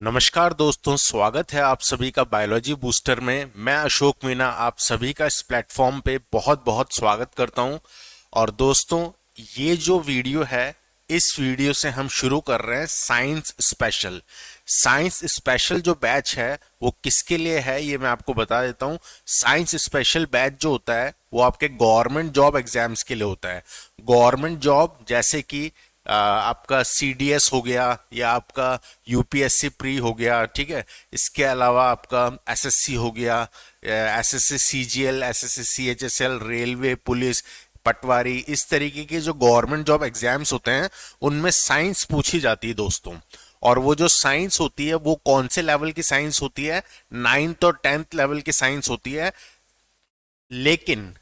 नमस्कार दोस्तों, स्वागत है आप सभी का बायोलॉजी बूस्टर में। मैं अशोक मीना आप सभी का इस प्लेटफॉर्म पे बहुत बहुत स्वागत करता हूं। और दोस्तों, ये जो वीडियो है, इस वीडियो से हम शुरू कर रहे हैं साइंस स्पेशल। साइंस स्पेशल जो बैच है वो किसके लिए है ये मैं आपको बता देता हूं। साइंस स्पेशल बैच जो होता है वो आपके गवर्नमेंट जॉब एग्जाम्स के लिए होता है। गवर्नमेंट जॉब जैसे कि आपका सीडीएस हो गया या आपका यूपीएससी प्री हो गया, ठीक है। इसके अलावा आपका एसएससी हो गया, SSC CGL, SSC CHSL, railway, police, पटवारी, इस तरीके के जो गवर्नमेंट जॉब एग्जाम्स होते हैं उनमें साइंस पूछी जाती है दोस्तों। और वो जो साइंस होती है वो कौन से लेवल की साइंस होती है? 9th और 10th लेवल की साइंस होती है। लेकिन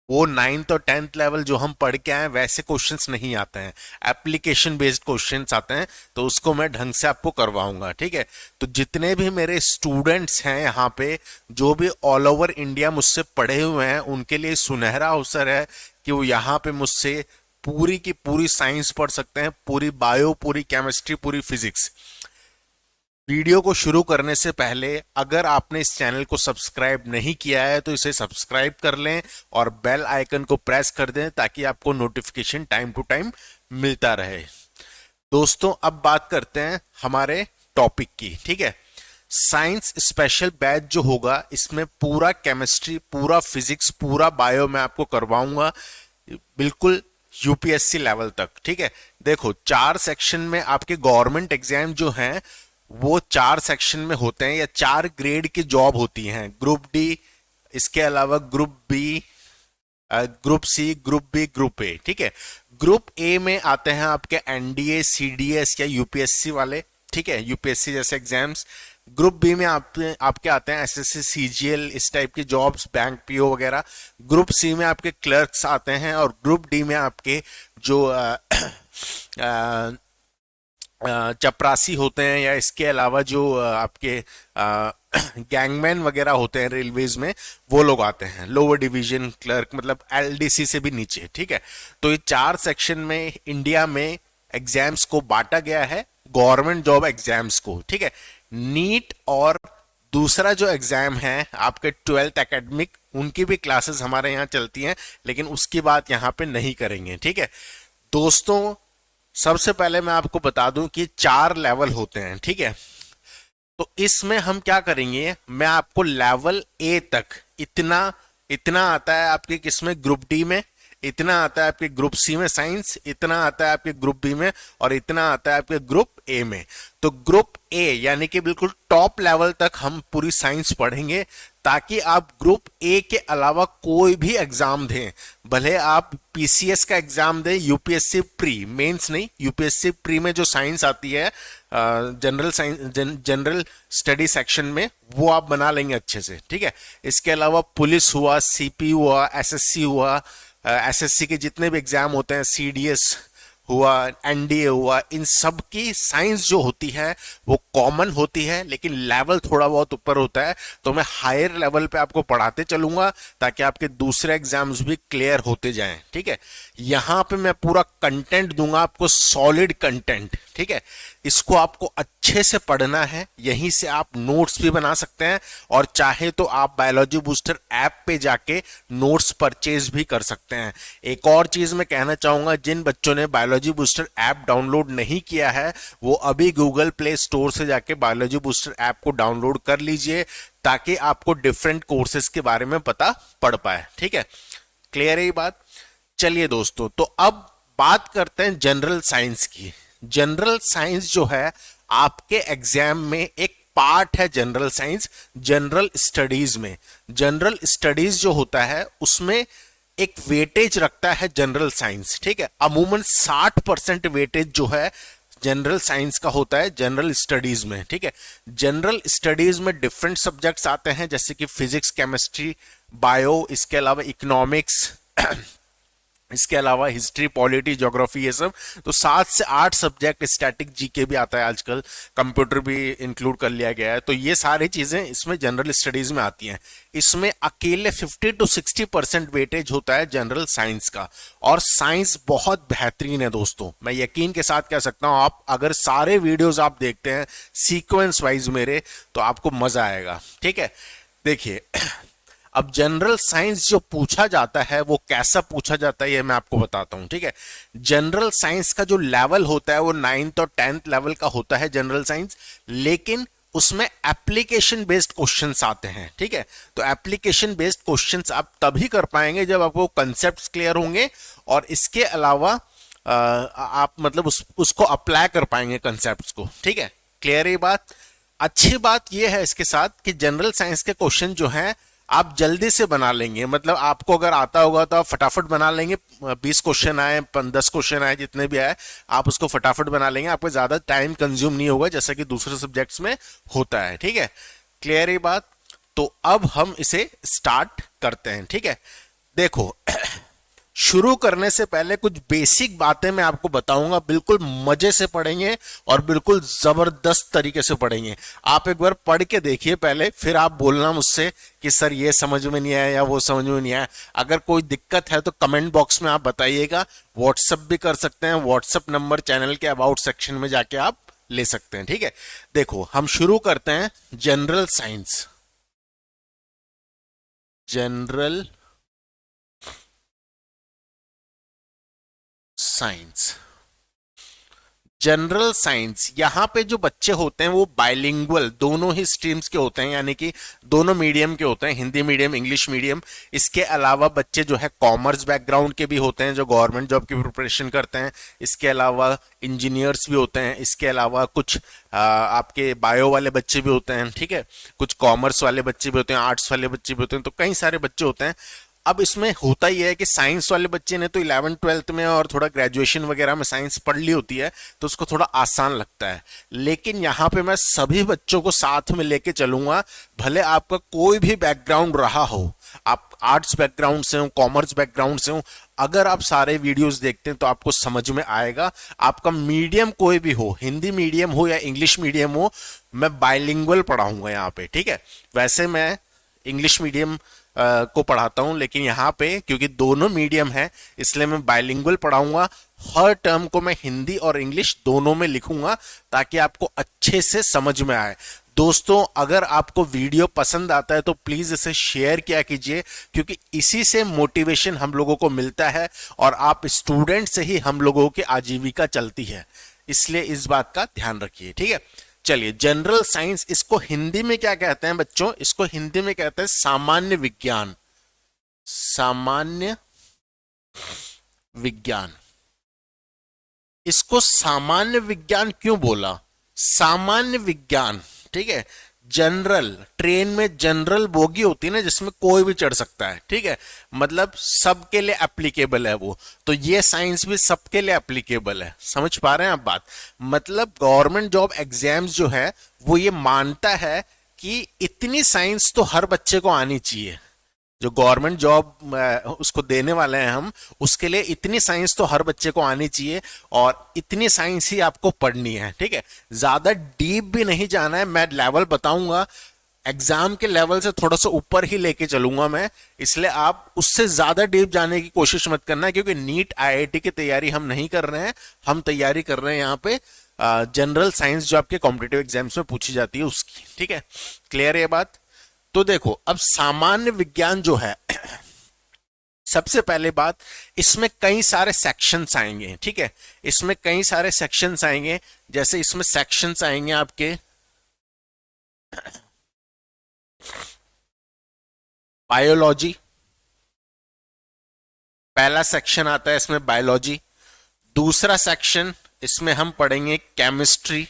वो 9th और 10th लेवल जो हम पढ़ के आए वैसे क्वेश्चंस नहीं आते हैं, एप्लीकेशन बेस्ड क्वेश्चंस आते हैं। तो उसको मैं ढंग से आपको करवाऊंगा, ठीक है। तो जितने भी मेरे स्टूडेंट्स हैं यहाँ पे, जो भी ऑल ओवर इंडिया मुझसे पढ़े हुए हैं, उनके लिए सुनहरा अवसर है कि वो यहाँ पे मुझसे पूरी की पूरी साइंस पढ़ सकते हैं, पूरी बायो, पूरी केमिस्ट्री, पूरी फिजिक्स। वीडियो को शुरू करने से पहले अगर आपने इस चैनल को सब्सक्राइब नहीं किया है तो इसे सब्सक्राइब कर लें और बेल आइकन को प्रेस कर दें ताकि आपको नोटिफिकेशन टाइम टू टाइम मिलता रहे। दोस्तों, अब बात करते हैं हमारे टॉपिक की, ठीक है। साइंस स्पेशल बैच जो होगा इसमें पूरा केमिस्ट्री, पूरा फिजिक्स, पूरा बायो मैं आपको करवाऊंगा, बिल्कुल यूपीएससी लेवल तक, ठीक है। देखो, 4 सेक्शन में आपके गवर्नमेंट एग्जाम जो हैं वो 4 सेक्शन में होते हैं या 4 ग्रेड की जॉब होती हैं। ग्रुप डी, इसके अलावा group B, group C, group B, group A, ठीक है। ग्रुप ए में आते हैं आपके एनडीए, सीडीएस या यूपीएससी वाले, ठीक है, यूपीएससी जैसे एग्जाम्स। ग्रुप बी में आपके आते हैं एसएससी, सीजीएल, इस टाइप की जॉब्स, बैंक पीओ वगैरह। ग्रुप सी में आपके क्लर्क्स आते हैं और ग्रुप डी में आपके जो चपरासी होते हैं या इसके अलावा जो आपके गैंगमैन वगैरह होते हैं रेलवेज में, वो लोग आते हैं। लोअर डिवीजन क्लर्क, मतलब एलडीसी से भी नीचे, ठीक है। तो ये 4 सेक्शन में इंडिया में एग्जाम्स को बांटा गया है, गवर्नमेंट जॉब एग्जाम्स को, ठीक है। नीट और दूसरा जो एग्जाम है आपके 12th एकेडमिक, उनकी भी क्लासेस हमारे यहाँ चलती हैं, लेकिन उसकी बात यहाँ पे नहीं करेंगे, ठीक है। दोस्तों, सबसे पहले मैं आपको बता दूं कि 4 लेवल होते हैं, ठीक है। तो इसमें हम क्या करेंगे, मैं आपको लेवल ए तक, इतना इतना आता है आपके किसमें, ग्रुप डी में, इतना आता है आपके ग्रुप सी में साइंस, इतना आता है आपके ग्रुप बी में, और इतना आता है आपके ग्रुप ए में। तो ग्रुप ए यानी कि बिल्कुल टॉप लेवल तक हम पूरी साइंस पढ़ेंगे, ताकि आप ग्रुप ए के अलावा कोई भी एग्जाम दें, भले आप पीसीएस का एग्जाम दें, यूपीएससी प्री, मेंस नहीं, यूपीएससी प्री में जो साइंस आती है general science, general study section में, वो आप बना लेंगे अच्छे से, ठीक है। इसके अलावा पुलिस हुआ, सीपी हुआ, एसएससी हुआ, एसएससी के जितने भी एग्जाम होते हैं, सीडीएस हुआ, एनडीए हुआ, इन सब की साइंस जो होती है वो कॉमन होती है, लेकिन लेवल थोड़ा बहुत ऊपर होता है। तो मैं हायर लेवल पे आपको पढ़ाते चलूंगा ताकि आपके दूसरे एग्जाम्स भी क्लियर होते जाएं, ठीक है। यहां पे मैं पूरा कंटेंट दूंगा आपको, सॉलिड कंटेंट, ठीक है। इसको आपको अच्छे से पढ़ना है, यहीं से आप नोट्स भी बना सकते हैं, और चाहे तो आप बायोलॉजी बूस्टर ऐप पे जाके नोट्स परचेज भी कर सकते हैं। एक और चीज मैं कहना चाहूंगा, जिन बच्चों ने बायोलॉजी बूस्टर ऐप डाउनलोड नहीं किया है वो अभी गूगल प्ले स्टोर से जाके बायोलॉजी बूस्टर ऐप को डाउनलोड कर लीजिए, ताकि आपको डिफरेंट कोर्सेज के बारे में पता पड़ पाए, ठीक है। क्लियर है ये बात? चलिए दोस्तों, तो अब बात करते हैं जनरल साइंस की। जनरल साइंस जो है आपके एग्जाम में एक पार्ट है, जनरल साइंस जनरल स्टडीज में। जनरल स्टडीज जो होता है उसमें एक वेटेज रखता है जनरल साइंस, ठीक है। अमूमन 60% वेटेज जो है जनरल साइंस का होता है जनरल स्टडीज में, ठीक है। जनरल स्टडीज में डिफरेंट सब्जेक्ट्स आते हैं, जैसे कि फिजिक्स, केमिस्ट्री, बायो, इसके अलावा इकोनॉमिक्स, इसके अलावा हिस्ट्री, पॉलिटी, ज्योग्राफी, ये सब। तो 7 से 8 सब्जेक्ट, स्टैटिक जीके भी आता है आजकल, कंप्यूटर भी इंक्लूड कर लिया गया है। तो ये सारी चीजें इसमें जनरल स्टडीज में आती हैं। इसमें अकेले 50 to 60% वेटेज होता है जनरल साइंस का। और साइंस बहुत बेहतरीन है दोस्तों, मैं यकीन के साथ कह सकता हूं, आप अगर सारे वीडियोज आप देखते हैं सीक्वेंस वाइज मेरे, तो आपको मजा आएगा। ठीक है, देखिए अब जनरल साइंस जो पूछा जाता है वो कैसा पूछा जाता है ये मैं आपको बताता हूं। ठीक है, जनरल साइंस का जो लेवल होता है वो 9th और 10th लेवल का होता है जनरल साइंस, लेकिन उसमें एप्लीकेशन बेस्ड क्वेश्चंस आते हैं। ठीक है, तो एप्लीकेशन बेस्ड क्वेश्चंस आप तभी कर पाएंगे जब आपको कंसेप्ट्स क्लियर होंगे, और इसके अलावा आप मतलब उसको अप्लाई कर पाएंगे कंसेप्ट्स को। ठीक है, क्लियर है ये बात। अच्छी बात यह है इसके साथ कि जनरल साइंस के क्वेश्चन जो हैं आप जल्दी से बना लेंगे, मतलब आपको अगर आता होगा तो आप फटाफट बना लेंगे। 20 क्वेश्चन आए, 10 क्वेश्चन आए, जितने भी आए आप उसको फटाफट बना लेंगे, आपको ज्यादा टाइम कंज्यूम नहीं होगा जैसा कि दूसरे सब्जेक्ट्स में होता है। ठीक है, क्लियर है बात। तो अब हम इसे स्टार्ट करते हैं। ठीक है, देखो शुरू करने से पहले कुछ बेसिक बातें मैं आपको बताऊंगा, बिल्कुल मजे से पढ़ेंगे और बिल्कुल जबरदस्त तरीके से पढ़ेंगे। आप एक बार पढ़ के देखिए पहले, फिर आप बोलना मुझसे कि सर ये समझ में नहीं आया या वो समझ में नहीं आया। अगर कोई दिक्कत है तो कमेंट बॉक्स में आप बताइएगा, व्हाट्सएप भी कर सकते हैं, व्हाट्सएप नंबर चैनल के अबाउट सेक्शन में जाके आप ले सकते हैं। ठीक है, देखो हम शुरू करते हैं general science. General science, general science, यहाँ पे जो बच्चे होते हैं वो बाइलिंगुअल दोनों ही स्ट्रीम्स के होते हैं, यानी कि दोनों मीडियम के होते हैं, हिंदी मीडियम, इंग्लिश मीडियम। इसके अलावा बच्चे जो है कॉमर्स बैकग्राउंड के भी होते हैं जो गवर्नमेंट जॉब की प्रिपरेशन करते हैं। इसके अलावा इंजीनियर्स भी होते हैं। इसके अलावा कुछ आपके बायो वाले बच्चे भी होते हैं। ठीक है, कुछ कॉमर्स वाले बच्चे भी होते हैं, आर्ट्स वाले बच्चे भी होते हैं, तो कई सारे बच्चे होते हैं। अब इसमें होता ही है कि साइंस वाले बच्चे ने तो 11th 12th में और थोड़ा ग्रेजुएशन वगैरह में साइंस पढ़ ली होती है, तो उसको थोड़ा आसान लगता है। लेकिन यहाँ पे मैं सभी बच्चों को साथ में लेके चलूंगा, भले आपका कोई भी बैकग्राउंड रहा हो, आप आर्ट्स बैकग्राउंड से हो, कॉमर्स बैकग्राउंड से हो, अगर आप सारे वीडियोस देखते हैं तो आपको समझ में आएगा। आपका मीडियम कोई भी हो, हिंदी मीडियम हो या इंग्लिश मीडियम हो, मैं बाइलिंगुअल पढ़ाऊंगा यहाँ पे। ठीक है, वैसे मैं इंग्लिश मीडियम को पढ़ाता हूं, लेकिन यहाँ पे क्योंकि दोनों मीडियम है इसलिए मैं बाइलिंगुअल पढ़ाऊंगा। हर टर्म को मैं हिंदी और इंग्लिश दोनों में लिखूंगा ताकि आपको अच्छे से समझ में आए। दोस्तों अगर आपको वीडियो पसंद आता है तो प्लीज इसे शेयर किया कीजिए, क्योंकि इसी से मोटिवेशन हम लोगों को मिलता है और आप स्टूडेंट से ही हम लोगों की आजीविका चलती है, इसलिए इस बात का ध्यान रखिए। ठीक है, चलिए जनरल साइंस, इसको हिंदी में क्या कहते हैं बच्चों? इसको हिंदी में कहते हैं सामान्य विज्ञान। सामान्य विज्ञान। इसको सामान्य विज्ञान क्यों बोला? सामान्य विज्ञान, ठीक है। जनरल, ट्रेन में जनरल बोगी होती है ना जिसमें कोई भी चढ़ सकता है, ठीक है, मतलब सबके लिए एप्लीकेबल है वो। तो ये साइंस भी सबके लिए एप्लीकेबल है, समझ पा रहे हैं आप बात? मतलब गवर्नमेंट जॉब एग्जाम्स जो है वो ये मानता है कि इतनी साइंस तो हर बच्चे को आनी चाहिए। जो गवर्नमेंट जॉब उसको देने वाले हैं हम, उसके लिए इतनी साइंस तो हर बच्चे को आनी चाहिए और इतनी साइंस ही आपको पढ़नी है। ठीक है, ज्यादा डीप भी नहीं जाना है, मैं लेवल बताऊंगा, एग्जाम के लेवल से थोड़ा सा ऊपर ही लेके चलूंगा मैं, इसलिए आप उससे ज्यादा डीप जाने की कोशिश मत करना, क्योंकि नीट आईआईटी की तैयारी हम नहीं कर रहे हैं, हम तैयारी कर रहे हैं यहाँ पे जनरल साइंस जो आपके कॉम्पिटेटिव एग्जाम्स में पूछी जाती है उसकी। ठीक है, क्लियर है ये बात? तो देखो अब सामान्य विज्ञान जो है, सबसे पहले बात, इसमें कई सारे सेक्शंस आएंगे। ठीक है, इसमें कई सारे सेक्शंस आएंगे, जैसे इसमें सेक्शंस आएंगे आपके बायोलॉजी, पहला सेक्शन आता है इसमें बायोलॉजी। दूसरा सेक्शन इसमें हम पढ़ेंगे केमिस्ट्री।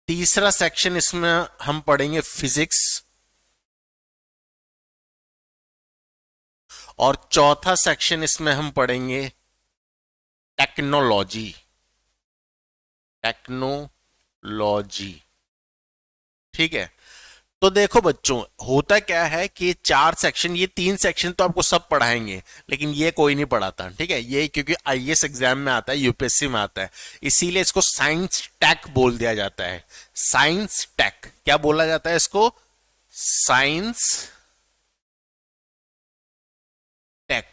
तीसरा सेक्शन इसमें हम पढ़ेंगे फिजिक्स। और चौथा सेक्शन इसमें हम पढ़ेंगे टेक्नोलॉजी। टेक्नोलॉजी, ठीक है। तो देखो बच्चों, होता क्या है कि चार सेक्शन, ये तीन सेक्शन तो आपको सब पढ़ाएंगे, लेकिन ये कोई नहीं पढ़ाता, ठीक है। ये क्योंकि आईएएस एग्जाम में आता है, यूपीएससी में आता है, इसीलिए इसको साइंस टेक बोल दिया जाता है। साइंस टेक क्या बोला जाता है इसको? साइंस टेक,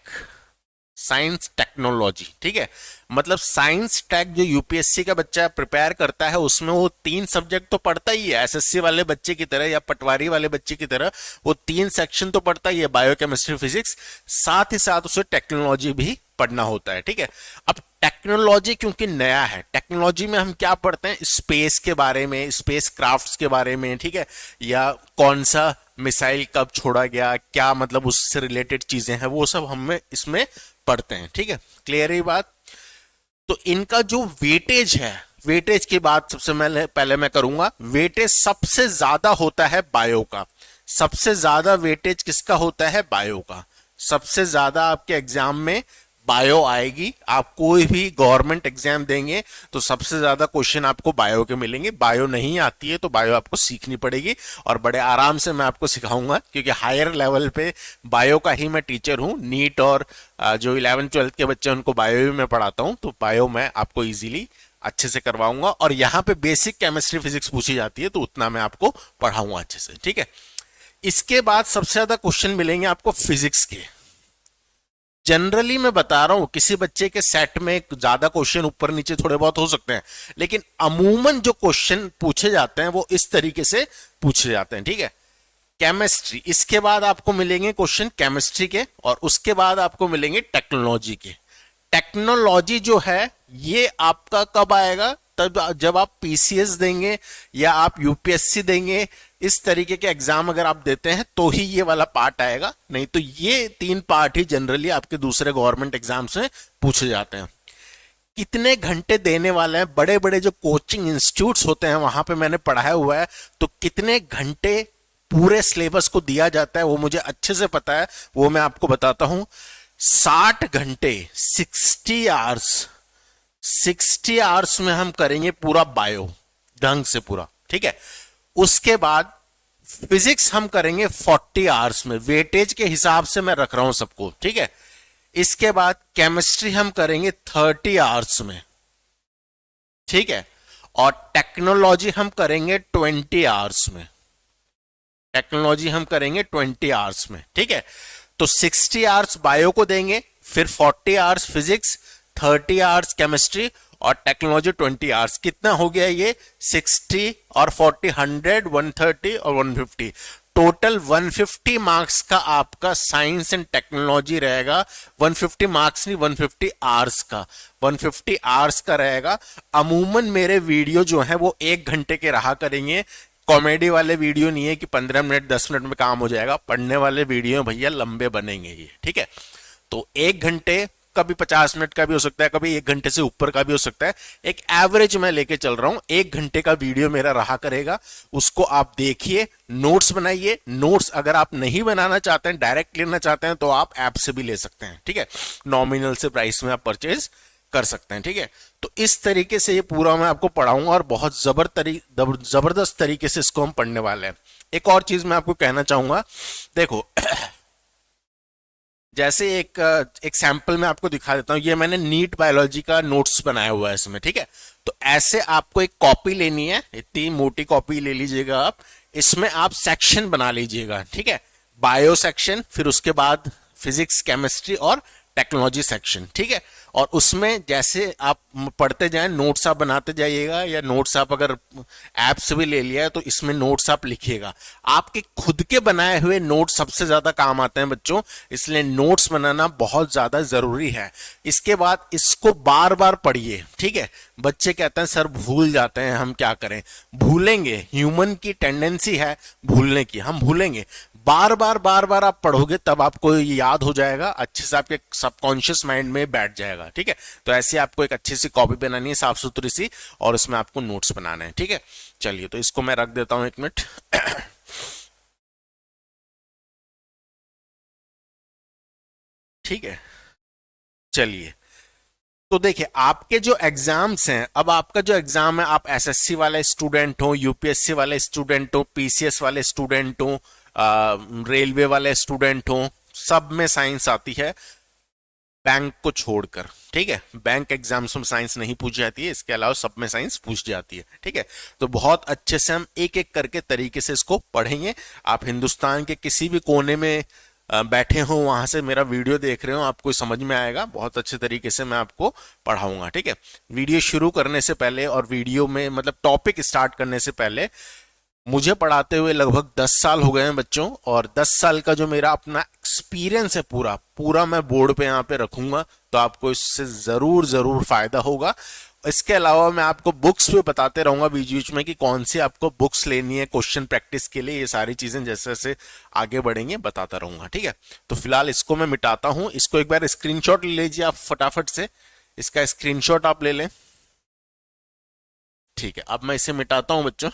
साइंस टेक्नोलॉजी, ठीक है। मतलब साइंस टेक जो यूपीएससी का बच्चा प्रिपेयर करता है, उसमें वो तीन सब्जेक्ट तो पढ़ता ही है, एसएससी वाले बच्चे की तरह या पटवारी वाले बच्चे की तरह वो तीन सेक्शन तो पढ़ता ही है, बायोकेमिस्ट्री, फिजिक्स, साथ ही साथ उसे टेक्नोलॉजी भी पढ़ना होता है, ठीक है। अब टेक्नोलॉजी क्योंकि नया है, टेक्नोलॉजी में हम क्या पढ़ते हैं? स्पेस के बारे में, स्पेस क्राफ्ट्स के बारे में, ठीक है, या कौन सा मिसाइल कब छोड़ा गया, क्या मतलब उससे रिलेटेड चीजें हैं, वो सब हमें इसमें पढ़ते हैं, ठीक है। क्लियर है ये बात? तो इनका जो वेटेज है, वेटेज की बात सबसे पहले मैं करूंगा। वेटेज सबसे ज्यादा होता है बायो का। सबसे ज्यादा वेटेज किसका होता है? बायो का। सबसे ज्यादा आपके एग्जाम में बायो आएगी। आप कोई भी गवर्नमेंट एग्जाम देंगे तो सबसे ज्यादा क्वेश्चन आपको बायो के मिलेंगे। बायो नहीं आती है तो बायो आपको सीखनी पड़ेगी, और बड़े आराम से मैं आपको सिखाऊंगा, क्योंकि हायर लेवल पे बायो का ही मैं टीचर हूँ। नीट और जो 11th-12th के बच्चे हैं उनको बायो भी मैं पढ़ाता हूँ, तो बायो मैं आपको इजीली अच्छे से करवाऊंगा। और यहाँ पे बेसिक केमिस्ट्री फिजिक्स पूछी जाती है तो उतना मैं आपको पढ़ाऊंगा अच्छे से, ठीक है। इसके बाद सबसे ज्यादा क्वेश्चन मिलेंगे आपको फिजिक्स के। जनरली मैं बता रहा हूं, किसी बच्चे के सेट में ज्यादा क्वेश्चन ऊपर नीचे थोड़े बहुत हो सकते हैं, लेकिन अमूमन जो क्वेश्चन पूछे जाते हैं वो इस तरीके से पूछे जाते हैं, ठीक है। केमिस्ट्री, इसके बाद आपको मिलेंगे क्वेश्चन केमिस्ट्री के, और उसके बाद आपको मिलेंगे टेक्नोलॉजी के। टेक्नोलॉजी जो है ये आपका कब आएगा? तब जब आप पीसीएस देंगे या आप यूपीएससी देंगे, इस तरीके के एग्जाम अगर आप देते हैं तो ही ये वाला पार्ट आएगा, नहीं तो ये तीन पार्ट ही जनरली आपके दूसरे गवर्नमेंट एग्जाम्स में पूछे जाते हैं। कितने घंटे देने वाले हैं? बड़े बड़े जो कोचिंग इंस्टीट्यूट्स होते हैं वहां पे मैंने पढ़ाया हुआ है, तो कितने घंटे पूरे सिलेबस को दिया जाता है वो मुझे अच्छे से पता है, वो मैं आपको बताता हूं। 60 घंटे, 60 आवर्स, 60 आवर्स में हम करेंगे पूरा बायो ढंग से पूरा, ठीक है। उसके बाद फिजिक्स हम करेंगे 40 आवर्स में, वेटेज के हिसाब से मैं रख रहा हूं सबको, ठीक है। इसके बाद केमिस्ट्री हम करेंगे 30 आवर्स में, ठीक है। और टेक्नोलॉजी हम करेंगे 20 आवर्स में। टेक्नोलॉजी हम करेंगे 20 आवर्स में, ठीक है। तो 60 आवर्स बायो को देंगे, फिर 40 आवर्स फिजिक्स, 30 आवर्स केमिस्ट्री, और टेक्नोलॉजी 20 आवर्स। कितना हो गया ये? 60 और 40, 100, 130 और 150, टोटल 150 मार्क्स का आपका साइंस एंड टेक्नोलॉजी रहेगा। 150 मार्क्स नहीं, 150 आवर्स का, 150 आवर्स का रहेगा। अमूमन मेरे वीडियो जो है वो 1 घंटे के रहा करेंगे। कॉमेडी वाले वीडियो नहीं है कि 15 मिनट 10 मिनट में काम हो जाएगा, पढ़ने वाले वीडियो भैया लंबे बनेंगे ये, ठीक है। तो 1 घंटे, कभी 50 मिनट का भी हो सकता है, कभी 1 घंटे से ऊपर का भी हो सकता है। एक एवरेज मैं लेके चल रहा हूं, 1 घंटे का वीडियो मेरा रहा करेगा। उसको आप देखिए, नोट्स बनाइए। नोट्स अगर आप नहीं बनाना चाहते हैं, डायरेक्ट लेना चाहते हैं, तो आप ऐप से भी ले सकते हैं, ठीक है। नॉमिनल से प्राइस में आप परचेज कर सकते हैं, ठीक है। तो इस तरीके से ये पूरा मैं आपको पढ़ाऊंगा, और बहुत जबरदस्त तरीके से इसको हम पढ़ने वाले हैं। एक और चीज मैं आपको कहना चाहूंगा, देखो जैसे एक सैंपल मैं आपको दिखा देता हूं। ये मैंने नीट बायोलॉजी का नोट्स बनाया हुआ है इसमें, ठीक है। तो ऐसे आपको एक कॉपी लेनी है, इतनी मोटी कॉपी ले लीजिएगा आप। इसमें आप सेक्शन बना लीजिएगा, ठीक है। बायो सेक्शन, फिर उसके बाद फिजिक्स, केमिस्ट्री और टेक्नोलॉजी सेक्शन, ठीक है। और उसमें जैसे आप पढ़ते जाएं, नोट्स आप बनाते जाइएगा, या नोट्स आप अगर ऐप से भी ले लिया है तो इसमें नोट्स आप लिखिएगा। आपके खुद के बनाए हुए नोट्स सबसे ज्यादा काम आते हैं बच्चों, इसलिए नोट्स बनाना बहुत ज्यादा जरूरी है। इसके बाद इसको बार बार पढ़िए, ठीक है। बच्चे कहते हैं सर भूल जाते हैं, हम क्या करें? भूलेंगे, ह्यूमन की टेंडेंसी है भूलने की, हम भूलेंगे। बार बार आप पढ़ोगे तब आपको ये याद हो जाएगा, अच्छे से आपके सबकॉन्शियस माइंड में बैठ जाएगा, ठीक है। तो ऐसे आपको एक अच्छी सी कॉपी बनानी है, साफ सुथरी सी, और उसमें आपको नोट्स बनाना है, ठीक है। चलिए, तो इसको मैं रख देता हूं 1 मिनट। ठीक है, चलिए। तो देखिए आपके जो एग्जाम्स हैं, अब आपका जो एग्जाम है, आप एसएससी वाले स्टूडेंट हो, यूपीएससी वाले स्टूडेंट हो, पीसीएस वाले स्टूडेंट हो, रेलवे वाले स्टूडेंट हो, सब में साइंस आती है बैंक को छोड़कर। ठीक है, बैंक एग्जाम्स में साइंस नहीं पूछी जाती है, इसके अलावा सब में साइंस पूछ जाती है। ठीक है, तो बहुत अच्छे से हम एक एक करके तरीके से इसको पढ़ेंगे। आप हिंदुस्तान के किसी भी कोने में बैठे हो, वहां से मेरा वीडियो देख रहे हो, आपको समझ में आएगा, बहुत अच्छे तरीके से मैं आपको पढ़ाऊंगा। ठीक है, वीडियो शुरू करने से पहले और वीडियो में मतलब टॉपिक स्टार्ट करने से पहले, मुझे पढ़ाते हुए लगभग 10 साल हो गए हैं बच्चों, और 10 साल का जो मेरा अपना एक्सपीरियंस है पूरा पूरा मैं बोर्ड पे यहाँ पे रखूंगा, तो आपको इससे जरूर जरूर फायदा होगा। इसके अलावा मैं आपको बुक्स भी बताते रहूंगा बीच बीच में कि कौन सी आपको बुक्स लेनी है क्वेश्चन प्रैक्टिस के लिए। ये सारी चीजें जैसे जैसे आगे बढ़ेंगे बताता रहूंगा। ठीक है, तो फिलहाल इसको मैं मिटाता हूं, इसको एक बार स्क्रीनशॉट ले लीजिए आप फटाफट से, इसका स्क्रीनशॉट आप ले लें। ठीक है, अब मैं इसे मिटाता हूं बच्चों।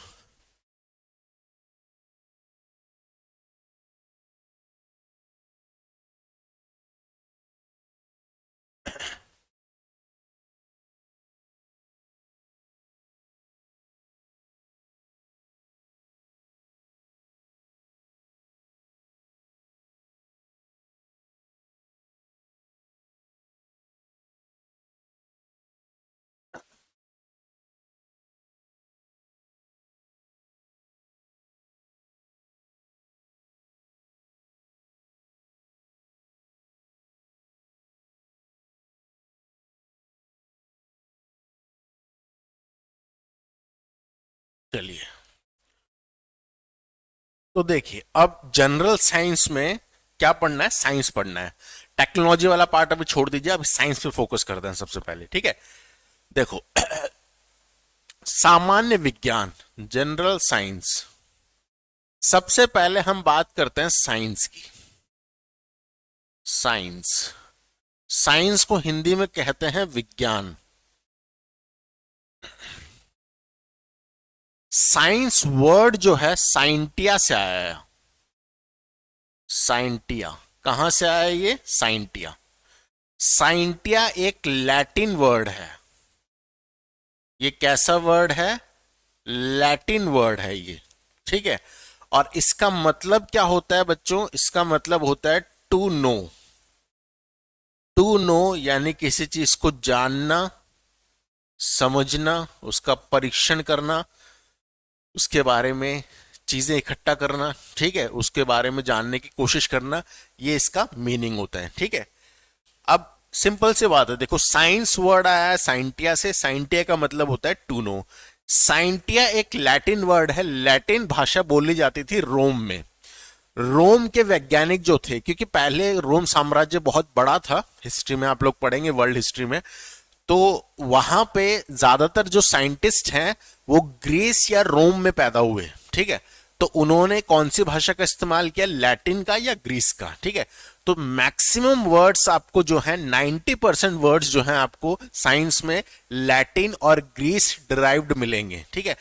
चलिए, तो देखिए अब जनरल साइंस में क्या पढ़ना है, साइंस पढ़ना है। टेक्नोलॉजी वाला पार्ट अभी छोड़ दीजिए, अब साइंस पे फोकस करते हैं सबसे पहले। ठीक है, देखो सामान्य विज्ञान, जनरल साइंस, सबसे पहले हम बात करते हैं साइंस की। साइंस, साइंस को हिंदी में कहते हैं विज्ञान। साइंस वर्ड जो है साइंटिया से आया है। साइंटिया कहां से आया ये, साइंटिया। साइंटिया एक लैटिन वर्ड है। ये कैसा वर्ड है, लैटिन वर्ड है ये। ठीक है, और इसका मतलब क्या होता है बच्चों, इसका मतलब होता है टू नो। टू नो यानी किसी चीज को जानना, समझना, उसका परीक्षण करना, उसके बारे में चीजें इकट्ठा करना। ठीक है, उसके बारे में जानने की कोशिश करना, ये इसका मीनिंग होता है। ठीक है, अब सिंपल सी बात है, देखो साइंस वर्ड आया है साइंटिया से। साइंटिया का मतलब होता है टू नो। साइंटिया एक लैटिन वर्ड है, लैटिन भाषा बोली जाती थी रोम में। रोम के वैज्ञानिक जो थे, क्योंकि पहले रोम साम्राज्य बहुत बड़ा था, हिस्ट्री में आप लोग पढ़ेंगे वर्ल्ड हिस्ट्री में, तो वहां पे ज्यादातर जो साइंटिस्ट हैं वो ग्रीस या रोम में पैदा हुए। ठीक है, तो उन्होंने कौन सी भाषा का इस्तेमाल किया, लैटिन का या ग्रीस का। ठीक है, तो मैक्सिमम वर्ड्स आपको जो है 90% वर्ड्स जो हैं आपको साइंस में लैटिन और ग्रीस डिराइव्ड मिलेंगे। ठीक है,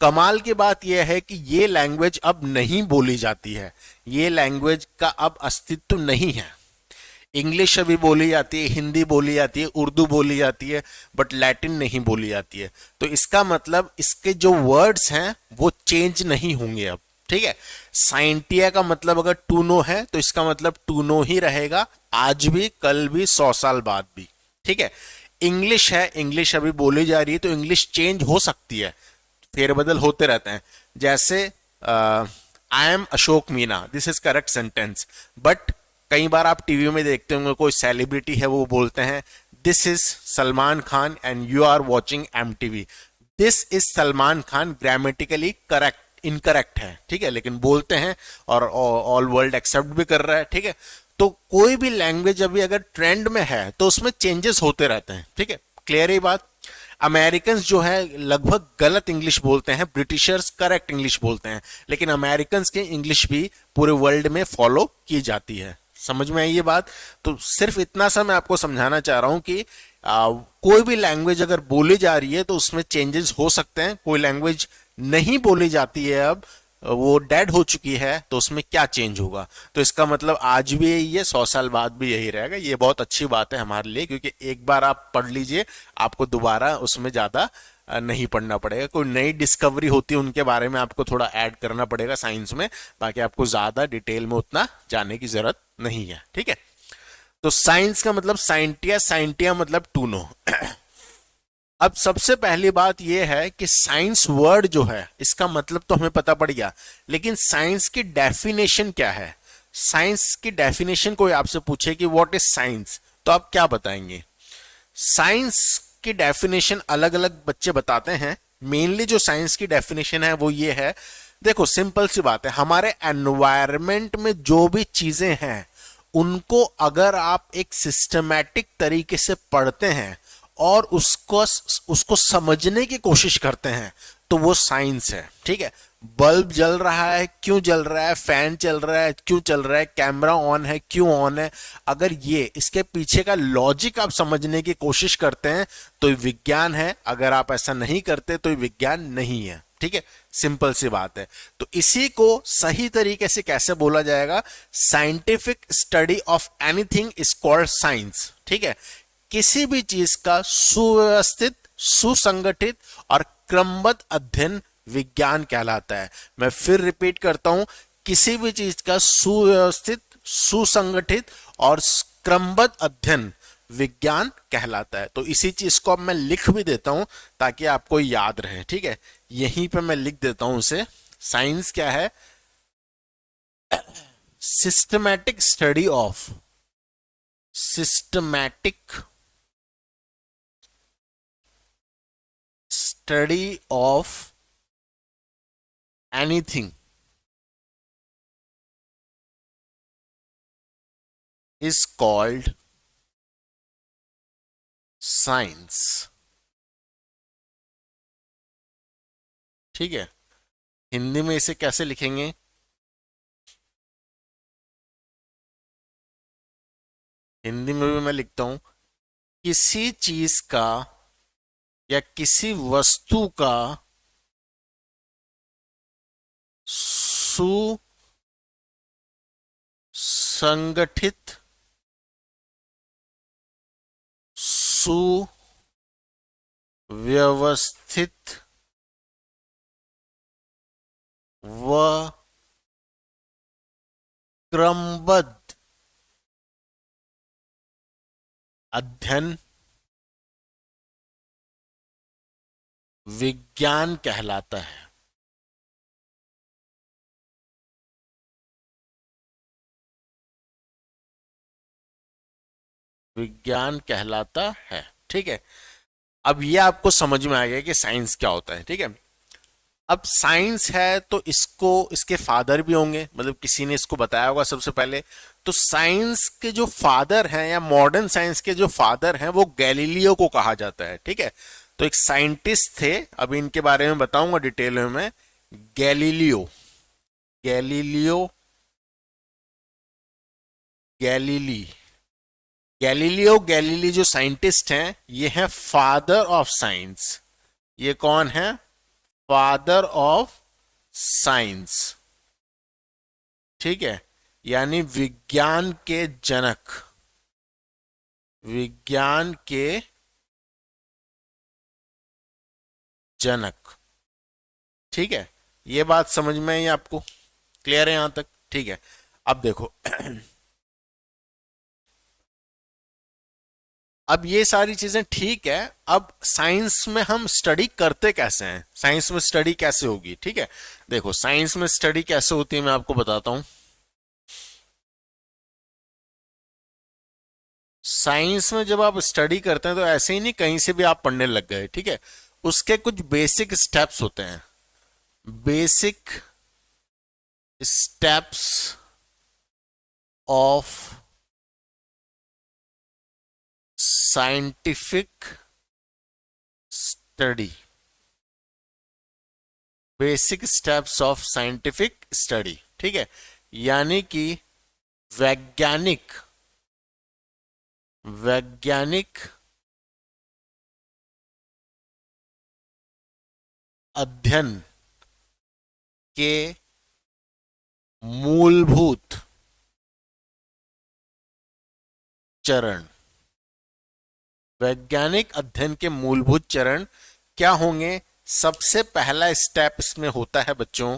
कमाल की बात यह है कि ये लैंग्वेज अब नहीं बोली जाती है, ये लैंग्वेज का अब अस्तित्व नहीं है। इंग्लिश अभी बोली जाती है, हिंदी बोली जाती है, उर्दू बोली जाती है, बट लैटिन नहीं बोली जाती है। तो इसका मतलब इसके जो वर्ड्स हैं वो चेंज नहीं होंगे अब। ठीक है, साइंटिया का मतलब अगर टू नो है तो इसका मतलब टू नो ही रहेगा, आज भी, कल भी, 100 साल बाद भी। ठीक है, इंग्लिश है, इंग्लिश अभी बोली जा रही है, तो इंग्लिश चेंज हो सकती है, फेरबदल होते रहते हैं। जैसे I am Ashok Meena, this is correct sentence, but कई बार आप टीवी में देखते होंगे कोई सेलिब्रिटी है वो बोलते हैं this is Salman Khan and you are watching MTV. This is Salman Khan grammatically correct, incorrect है। ठीक है, लेकिन बोलते हैं और ऑल वर्ल्ड एक्सेप्ट भी कर रहा है। ठीक है, तो कोई भी लैंग्वेज अभी अगर ट्रेंड में है तो उसमें चेंजेस होते रहते हैं। ठीक है, क्लियर है बात। अमेरिकन जो है लगभग गलत इंग्लिश बोलते हैं, ब्रिटिशर्स करेक्ट इंग्लिश बोलते हैं, लेकिन अमेरिकन की इंग्लिश भी पूरे वर्ल्ड में फॉलो की जाती है। समझ में आई ये बात। तो सिर्फ इतना सा मैं आपको समझाना चाह रहा हूं कि कोई भी लैंग्वेज अगर बोली जा रही है तो उसमें चेंजेस हो सकते हैं। कोई लैंग्वेज नहीं बोली जाती है अब, वो डेड हो चुकी है तो उसमें क्या चेंज होगा। तो इसका मतलब आज भी यही है, 100 साल बाद भी यही रहेगा। ये बहुत अच्छी बात है हमारे लिए, क्योंकि एक बार आप पढ़ लीजिए, आपको दोबारा उसमें ज्यादा नहीं पढ़ना पड़ेगा। कोई नई डिस्कवरी होती है उनके बारे में आपको थोड़ा ऐड करना पड़ेगा साइंस में, बाकी आपको ज्यादा डिटेल में उतना जाने की जरूरत नहीं है। ठीक है, तो साइंस का मतलब साइंटिया, साइंटिया मतलब टू नो। अब सबसे पहली बात यह है कि साइंस वर्ड जो है इसका मतलब तो हमें पता पड़ गया, लेकिन साइंस की डेफिनेशन क्या है। साइंस की डेफिनेशन कोई आपसे पूछे कि व्हाट इज साइंस, तो आप क्या बताएंगे। साइंस की डेफिनेशन अलग अलग बच्चे बताते हैं। मेनली जो साइंस की डेफिनेशन है वो ये है, देखो सिंपल सी बात है, हमारे एनवायरमेंट में जो भी चीजें हैं उनको अगर आप एक सिस्टमैटिक तरीके से पढ़ते हैं और उसको समझने की कोशिश करते हैं तो वो साइंस है। ठीक है, बल्ब जल रहा है क्यों जल रहा है, फैन चल रहा है क्यों चल रहा है, कैमरा ऑन है क्यों ऑन है, अगर ये इसके पीछे का लॉजिक आप समझने की कोशिश करते हैं तो ये विज्ञान है, अगर आप ऐसा नहीं करते तो ये विज्ञान नहीं है। ठीक है, सिंपल सी बात है। तो इसी को सही तरीके से कैसे बोला जाएगा, scientific study of anything is called science. ठीक है, किसी भी चीज का सुव्यवस्थित, सुसंगठित और क्रमबद्ध अध्ययन विज्ञान कहलाता है। मैं फिर रिपीट करता हूं, किसी भी चीज का सुव्यवस्थित, सुसंगठित और क्रमबद्ध अध्ययन विज्ञान कहलाता है। तो इसी चीज को अब मैं लिख भी देता हूं ताकि आपको याद रहे। ठीक है, यहीं पे मैं लिख देता हूं उसे। साइंस क्या है, systematic study of, systematic study of anything is called science। ठीक है, हिंदी में इसे कैसे लिखेंगे, हिंदी में भी मैं लिखता हूं, किसी चीज का या किसी वस्तु का सुसंगठित, सुव्यवस्थित व क्रमबद्ध अध्ययन विज्ञान कहलाता है। विज्ञान कहलाता है। ठीक है, अब ये आपको समझ में आ गया कि साइंस क्या होता है। ठीक है, अब साइंस है तो इसको, इसके फादर भी होंगे, मतलब किसी ने इसको बताया होगा सबसे पहले। तो साइंस के जो फादर हैं या मॉडर्न साइंस के जो फादर हैं वो गैलीलियो को कहा जाता है। ठीक है, तो एक साइंटिस्ट थे, अभी इनके बारे में बताऊंगा डिटेल में मैं। Galileo, Galileo Galilei, Galileo Galilei जो साइंटिस्ट हैं ये हैं फादर ऑफ साइंस। ये कौन है, फादर ऑफ साइंस। ठीक है, यानी विज्ञान के जनक, विज्ञान के जनक। ठीक है, ये बात समझ में आई आपको, क्लियर है यहां तक। ठीक है, अब देखो अब ये सारी चीजें ठीक है, अब साइंस में हम स्टडी करते कैसे हैं, साइंस में स्टडी कैसे होगी। ठीक है, देखो साइंस में स्टडी कैसे होती है मैं आपको बताता हूं। साइंस में जब आप स्टडी करते हैं तो ऐसे ही नहीं कहीं से भी आप पढ़ने लग गए। ठीक है, उसके कुछ बेसिक स्टेप्स होते हैं, basic steps of scientific study, basic steps of scientific study. ठीक है, यानी कि वैज्ञानिक, वैज्ञानिक अध्ययन के मूलभूत चरण, वैज्ञानिक अध्ययन के मूलभूत चरण क्या होंगे? सबसे पहला स्टेप इसमें होता है बच्चों,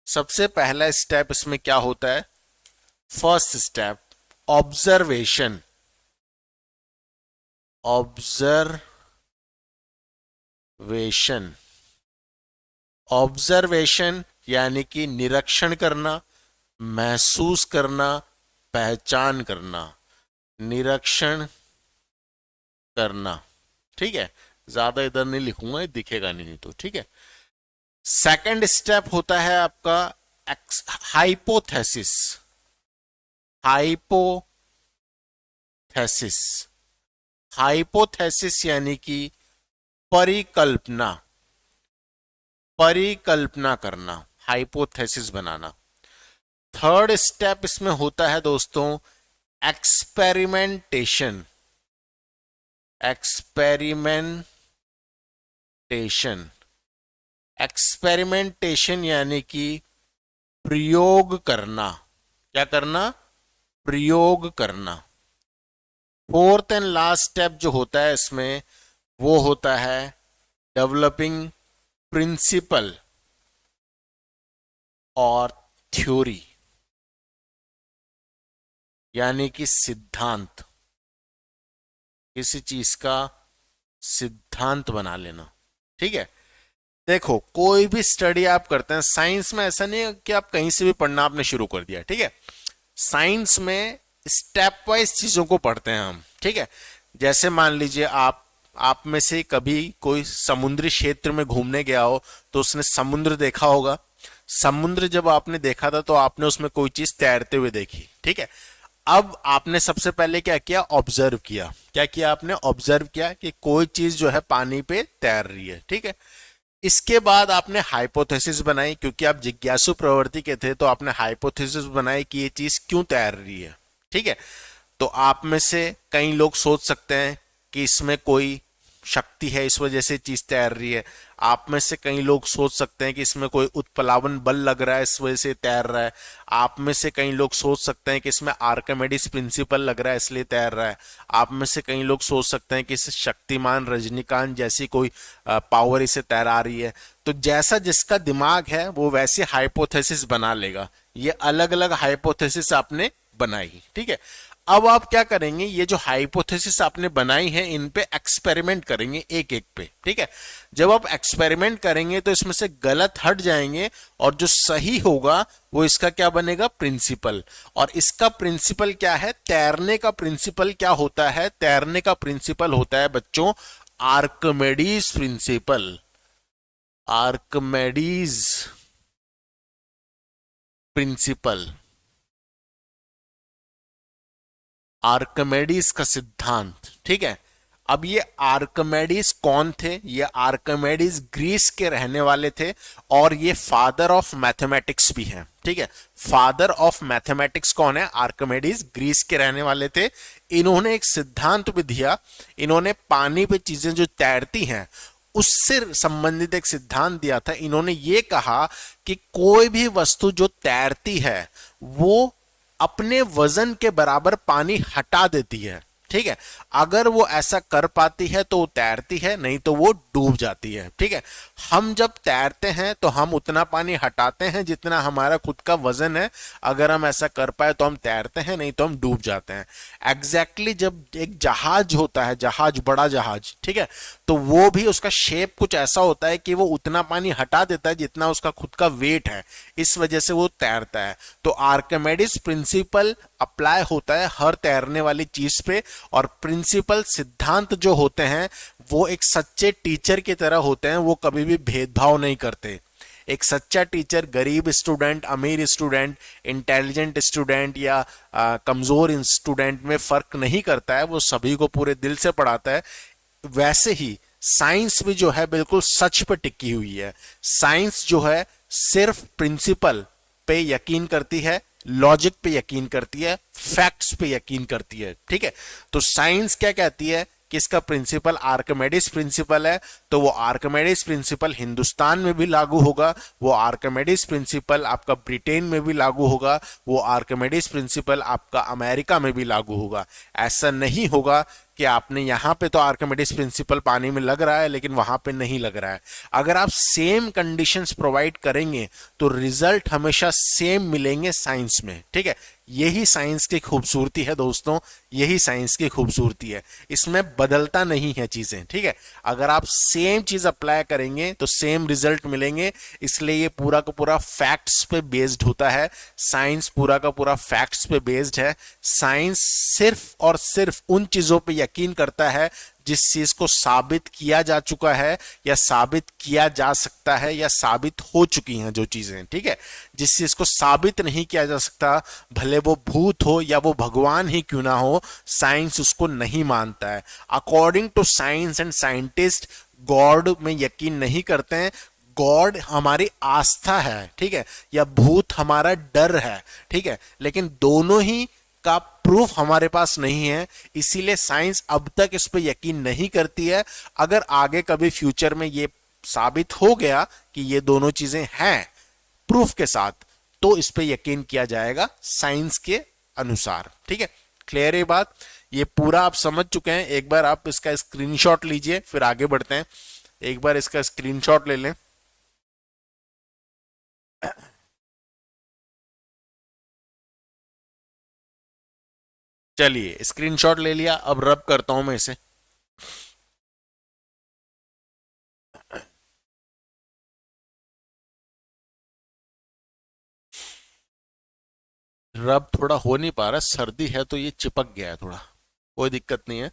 सबसे पहला स्टेप इसमें क्या होता है? First step observation. Observation, observation यानी कि निरीक्षण करना, महसूस करना, पहचान करना, निरीक्षण करना। ठीक है, ज्यादा इधर नहीं लिखूंगा, दिखेगा नहीं तो। ठीक है, सेकंड स्टेप होता है आपका हाइपोथेसिस। हाइपोथेसिस, हाइपोथेसिस यानी कि परिकल्पना, परिकल्पना करना, हाइपोथेसिस बनाना। थर्ड स्टेप इसमें होता है दोस्तों एक्सपेरिमेंटेशन। एक्सपेरिमेंटेशन, एक्सपेरिमेंटेशन यानी कि प्रयोग करना। क्या करना? प्रयोग करना। फोर्थ एंड लास्ट स्टेप जो होता है इसमें, वो होता है डेवलपिंग प्रिंसिपल और थ्योरी, यानी कि सिद्धांत, किसी चीज का सिद्धांत बना लेना। ठीक है, देखो कोई भी स्टडी आप करते हैं साइंस में, ऐसा नहीं है कि आप कहीं से भी पढ़ना आपने शुरू कर दिया। ठीक है, साइंस में स्टेप वाइज चीजों को पढ़ते हैं हम। ठीक है, जैसे मान लीजिए आप में से कभी कोई समुद्री क्षेत्र में घूमने गया हो तो उसने समुद्र देखा होगा। समुद्र जब आपने देखा था तो आपने उसमें कोई चीज तैरते हुए देखी। ठीक है, अब आपने सबसे पहले क्या किया? ऑब्जर्व किया। क्या किया आपने? ऑब्जर्व किया कि कोई चीज जो है पानी पे तैर रही है। ठीक है, इसके बाद आपने हाइपोथेसिस बनाई, क्योंकि आप जिज्ञासु प्रवृत्ति के थे तो आपने हाइपोथेसिस बनाई कि ये चीज क्यों तैर रही है। ठीक है, तो आप में से कई लोग सोच सकते हैं कि इसमें कोई शक्ति है, इस वजह से चीज तैर रही है। आप में से कई लोग सोच सकते हैं कि इसमें कोई उत्प्लावन बल लग रहा है, इस वजह से तैर रहा है। आप में से कई लोग सोच सकते हैं कि इसमें आर्किमिडीज प्रिंसिपल लग रहा है, इसलिए तैर रहा है। आप में से कई लोग सोच सकते हैं कि इसे शक्तिमान रजनीकांत जैसी कोई पावर इसे तैरा रही है। तो जैसा जिसका दिमाग है वो वैसे हाइपोथेसिस बना लेगा। ये अलग अलग हाइपोथेसिस आपने बनाई। ठीक है, अब आप क्या करेंगे? ये जो हाइपोथेसिस आपने बनाई है इन पे एक्सपेरिमेंट करेंगे एक एक पे। ठीक है, जब आप एक्सपेरिमेंट करेंगे तो इसमें से गलत हट जाएंगे और जो सही होगा वो इसका क्या बनेगा? प्रिंसिपल। और इसका प्रिंसिपल क्या है? तैरने का प्रिंसिपल क्या होता है? तैरने का प्रिंसिपल होता है बच्चों Archimedes principal. Archimedes principal, Archimedes का सिद्धांत। ठीक है, अब ये आर्कमेडीज कौन थे? ये आर्कमेडीज ग्रीस के रहने वाले थे और ये फादर ऑफ मैथमेटिक्स भी हैं। ठीक है, फादर ऑफ मैथमेटिक्स कौन है? आर्कमेडीज ग्रीस के रहने वाले थे। इन्होंने एक सिद्धांत भी दिया। इन्होंने पानी पे चीजें जो तैरती हैं उससे संबंधित एक सिद्धांत दिया था। इन्होंने ये कहा कि कोई भी वस्तु जो तैरती है वो अपने वजन के बराबर पानी हटा देती है। ठीक है, अगर वो ऐसा कर पाती है तो वो तैरती है, नहीं तो वो डूब जाती है। ठीक है, हम जब तैरते हैं तो हम उतना पानी हटाते हैं जितना हमारा खुद का वजन है। अगर हम ऐसा कर पाए तो हम तैरते हैं, नहीं तो हम डूब जाते हैं। एग्जैक्टली जब एक जहाज होता है, जहाज, बड़ा जहाज, ठीक है, तो वो भी उसका शेप कुछ ऐसा होता है कि वो उतना पानी हटा देता है जितना उसका खुद का वेट है, इस वजह से वो तैरता है। तो आर्किमिडीज प्रिंसिपल अप्लाई होता है हर तैरने वाली चीज पे। और प्रिंसिपल, सिद्धांत जो होते हैं वो एक सच्चे टीचर की तरह होते हैं, वो कभी भी भेदभाव नहीं करते। एक सच्चा टीचर गरीब स्टूडेंट, अमीर स्टूडेंट, इंटेलिजेंट स्टूडेंट या कमजोर स्टूडेंट में फर्क नहीं करता है, वो सभी को पूरे दिल से पढ़ाता है। वैसे ही साइंस भी जो है बिल्कुल सच पे टिकी हुई है। साइंस जो है सिर्फ प्रिंसिपल पे यकीन करती है, लॉजिक पे यकीन करती है, फैक्ट्स पे यकीन करती है। ठीक है, तो साइंस क्या कहती है किसका प्रिंसिपल, आर्किमिडीज प्रिंसिपल है, तो वो आर्किमिडीज प्रिंसिपल हिंदुस्तान में भी लागू होगा, वो आर्किमिडीज प्रिंसिपल आपका ब्रिटेन में भी लागू होगा, वो आर्किमिडीज प्रिंसिपल आपका अमेरिका में भी लागू होगा। ऐसा नहीं होगा कि आपने यहां पे तो आर्किमिडीज प्रिंसिपल पानी में लग रहा है लेकिन वहां पे नहीं लग रहा है। अगर आप सेम कंडीशंस प्रोवाइड करेंगे तो रिजल्ट हमेशा सेम मिलेंगे साइंस में, ठीक है। यही साइंस की खूबसूरती है दोस्तों, यही साइंस की खूबसूरती है, इसमें बदलता नहीं है चीजें, ठीक है। अगर आप सेम चीज अप्लाई करेंगे तो सेम रिजल्ट मिलेंगे, इसलिए ये पूरा का पूरा फैक्ट्स पे बेस्ड होता है। साइंस पूरा का पूरा फैक्ट्स पे बेस्ड है। साइंस सिर्फ और सिर्फ उन चीजों पे यकीन करता है जिस चीज को साबित किया जा चुका है या साबित किया जा सकता है या साबित हो चुकी हैं जो चीजें, ठीक है। जिस चीज को साबित नहीं किया जा सकता, भले वो भूत हो या वो भगवान ही क्यों ना हो, साइंस उसको नहीं मानता है। According to science and scientist, God में यकीन नहीं करते हैं। गॉड हमारी आस्था है, ठीक है, या भूत हमारा डर है, ठीक है, लेकिन दोनों ही का प्रूफ हमारे पास नहीं है, इसीलिए साइंस अब तक इस पे यकीन नहीं करती है। अगर आगे कभी फ्यूचर में ये साबित हो गया कि ये दोनों चीजें हैं प्रूफ के साथ, तो इस पे यकीन किया जाएगा साइंस के अनुसार, ठीक है। क्लियर है बात? ये पूरा आप समझ चुके हैं। एक बार आप इसका स्क्रीनशॉट लीजिए, फिर आगे बढ़ते हैं। एक बार इसका स्क्रीनशॉट ले लें। चलिए, स्क्रीनशॉट ले लिया, अब रब करता हूं मैं इसे। रब थोड़ा हो नहीं पा रहा, सर्दी है तो ये चिपक गया है थोड़ा, कोई दिक्कत नहीं है।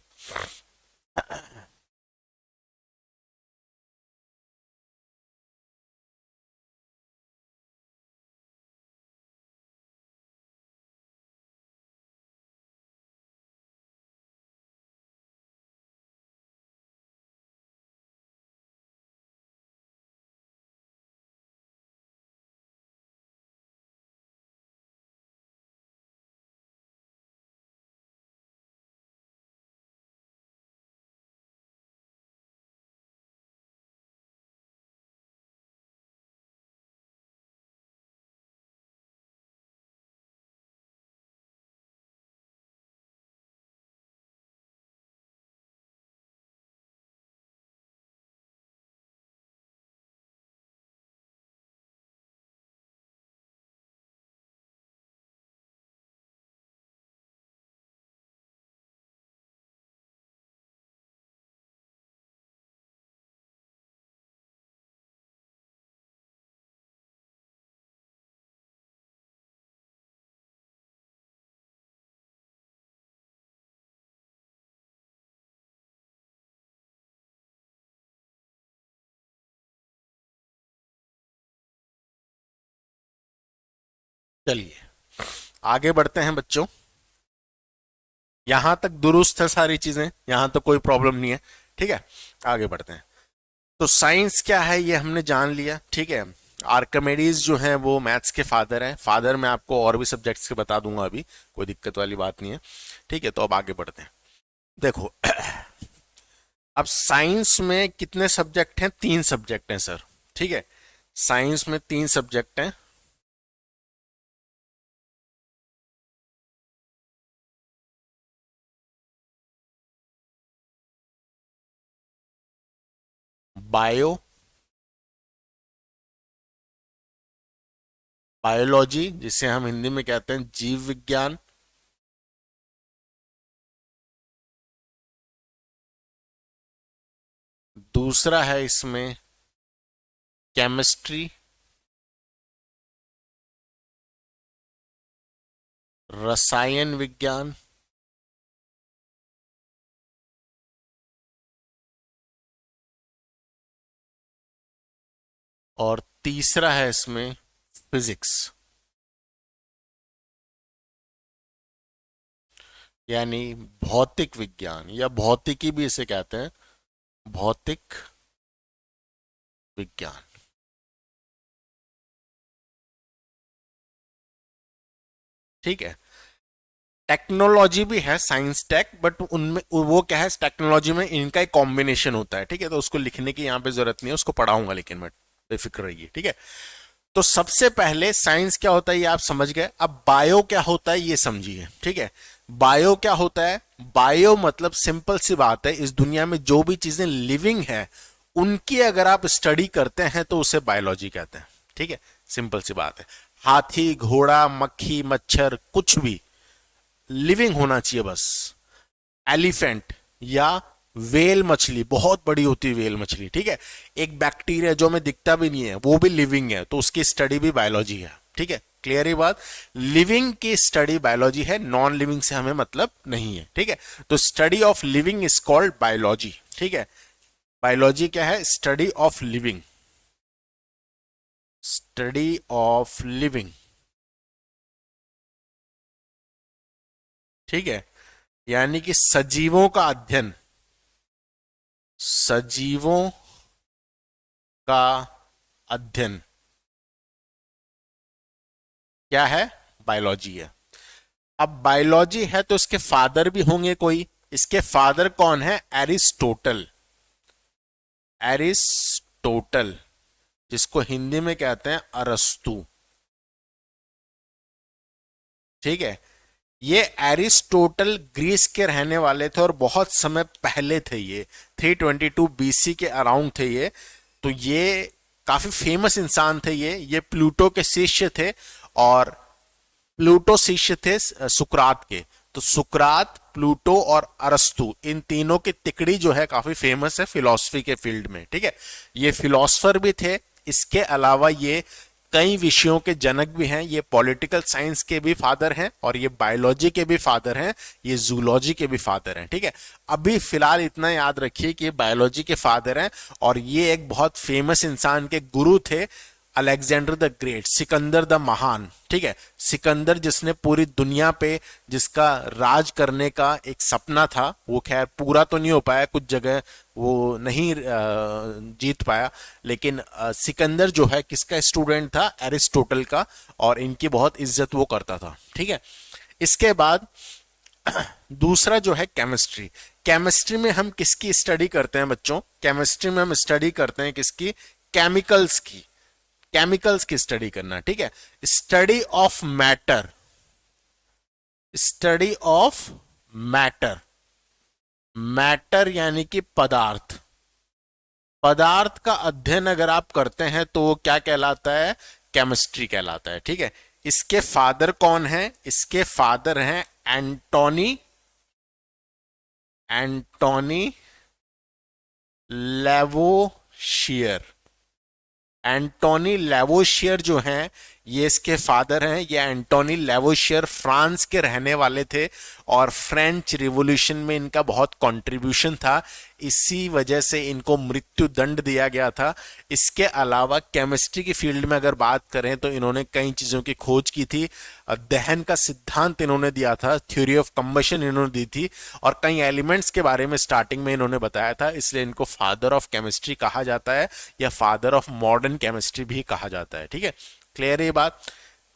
चलिए आगे बढ़ते हैं बच्चों। यहां तक दुरुस्त है सारी चीजें, यहां तो कोई प्रॉब्लम नहीं है, ठीक है। आगे बढ़ते हैं। तो साइंस क्या है ये हमने जान लिया, ठीक है। आर्किमिडीज जो है वो मैथ्स के फादर हैं। फादर मैं आपको और भी सब्जेक्ट्स के बता दूंगा अभी, कोई दिक्कत वाली बात नहीं है, ठीक है। तो अब आगे बढ़ते हैं। देखो, अब साइंस में कितने सब्जेक्ट हैं? 3 सब्जेक्ट हैं सर, ठीक है। साइंस में 3 सब्जेक्ट हैं। बायो, बायोलॉजी जिसे हम हिंदी में कहते हैं जीव विज्ञान, दूसरा है इसमें केमिस्ट्री, रसायन विज्ञान, और तीसरा है इसमें फिजिक्स, यानी भौतिक विज्ञान, या भौतिकी भी इसे कहते हैं, भौतिक विज्ञान, ठीक है। टेक्नोलॉजी भी है, साइंस टेक, बट उनमें वो क्या है, टेक्नोलॉजी में इनका एक कॉम्बिनेशन होता है, ठीक है। तो उसको लिखने की यहाँ पे जरूरत नहीं है, उसको पढ़ाऊंगा, लेकिन मैं बेफिक्र रहिए, ठीक है। तो सबसे पहले साइंस क्या होता है ये आप समझ गए। अब बायो क्या होता है ये समझिए, ठीक है। बायो क्या होता है? बायो मतलब सिंपल सी बात है, इस दुनिया में जो भी चीजें लिविंग है उनकी अगर आप स्टडी करते हैं तो उसे बायोलॉजी कहते हैं, ठीक है। सिंपल सी बात है। हाथी, घोड़ा, मक्खी, मच्छर, कुछ भी लिविंग होना चाहिए बस। एलिफेंट या वेल मछली, बहुत बड़ी होती है वेल मछली, ठीक है। एक बैक्टीरिया जो हमें दिखता भी नहीं है वो भी लिविंग है, तो उसकी स्टडी भी बायोलॉजी है, ठीक है। क्लियर ही बात। लिविंग की स्टडी बायोलॉजी है, नॉन लिविंग से हमें मतलब नहीं है, ठीक है। तो study of living is called biology, ठीक है। बायोलॉजी क्या है? Study of living, study of living, ठीक है। यानी कि सजीवों का अध्ययन, सजीवों का अध्ययन क्या है? बायोलॉजी है। अब बायोलॉजी है तो इसके फादर भी होंगे कोई। इसके फादर कौन है? एरिस्टोटल। एरिस्टोटल, जिसको हिंदी में कहते हैं अरस्तु, ठीक है। ये एरिस्टोटल ग्रीस के रहने वाले थे और बहुत समय पहले थे ये, 322 बीसी के अराउंड थे ये। तो ये काफी फेमस इंसान थे ये प्लूटो के शिष्य थे। और प्लूटो शिष्य थे सुकरात के। तो सुकरात, प्लूटो और अरस्तु, इन तीनों की तिकड़ी जो है काफी फेमस है फिलॉसफी के फील्ड में, ठीक है। ये फिलोसफर भी थे। इसके अलावा ये कई विषयों के जनक भी हैं। ये पॉलिटिकल साइंस के भी फादर हैं और ये बायोलॉजी के भी फादर हैं, ये जूलॉजी के भी फादर हैं, ठीक है। अभी फिलहाल इतना याद रखिए कि ये बायोलॉजी के फादर हैं और ये एक बहुत फेमस इंसान के गुरु थे, Alexander the great, Sikandar the महान, ठीक है। सिकंदर जिसने पूरी दुनिया पे, जिसका राज करने का एक सपना था, वो खैर पूरा तो नहीं हो पाया, कुछ जगह वो नहीं जीत पाया। लेकिन सिकंदर जो है किसका स्टूडेंट था? एरिस्टोटल का। और इनकी बहुत इज्जत वो करता था, ठीक है। इसके बाद दूसरा जो है केमिस्ट्री। केमिस्ट्री में हम किसकी स्टडी करते हैं बच्चों? केमिस्ट्री में हम स्टडी करते हैं किसकी? केमिकल्स की। केमिकल्स की स्टडी करना, ठीक है। Study of matter, study of matter, matter यानी कि पदार्थ। पदार्थ का अध्ययन अगर आप करते हैं तो वो क्या कहलाता है? केमिस्ट्री कहलाता है, ठीक है। इसके फादर कौन है? इसके फादर हैं एंटोनी, एंटोनी लेवोशियर। एंटोनी लेवोशियर जो हैं ये इसके फादर हैं। ये एंटोनी लेवोशियर फ्रांस के रहने वाले थे और फ्रेंच रिवॉल्यूशन में इनका बहुत कंट्रीब्यूशन था, इसी वजह से इनको मृत्यु दंड दिया गया था। इसके अलावा केमिस्ट्री की फील्ड में अगर बात करें तो इन्होंने कई चीज़ों की खोज की थी। दहन का सिद्धांत इन्होंने दिया था, थ्योरी ऑफ कंबशन इन्होंने दी थी और कई एलिमेंट्स के बारे में स्टार्टिंग में इन्होंने बताया था, इसलिए इनको फादर ऑफ केमिस्ट्री कहा जाता है या फादर ऑफ मॉडर्न केमिस्ट्री भी कहा जाता है, ठीक है। क्लियर है ये बात।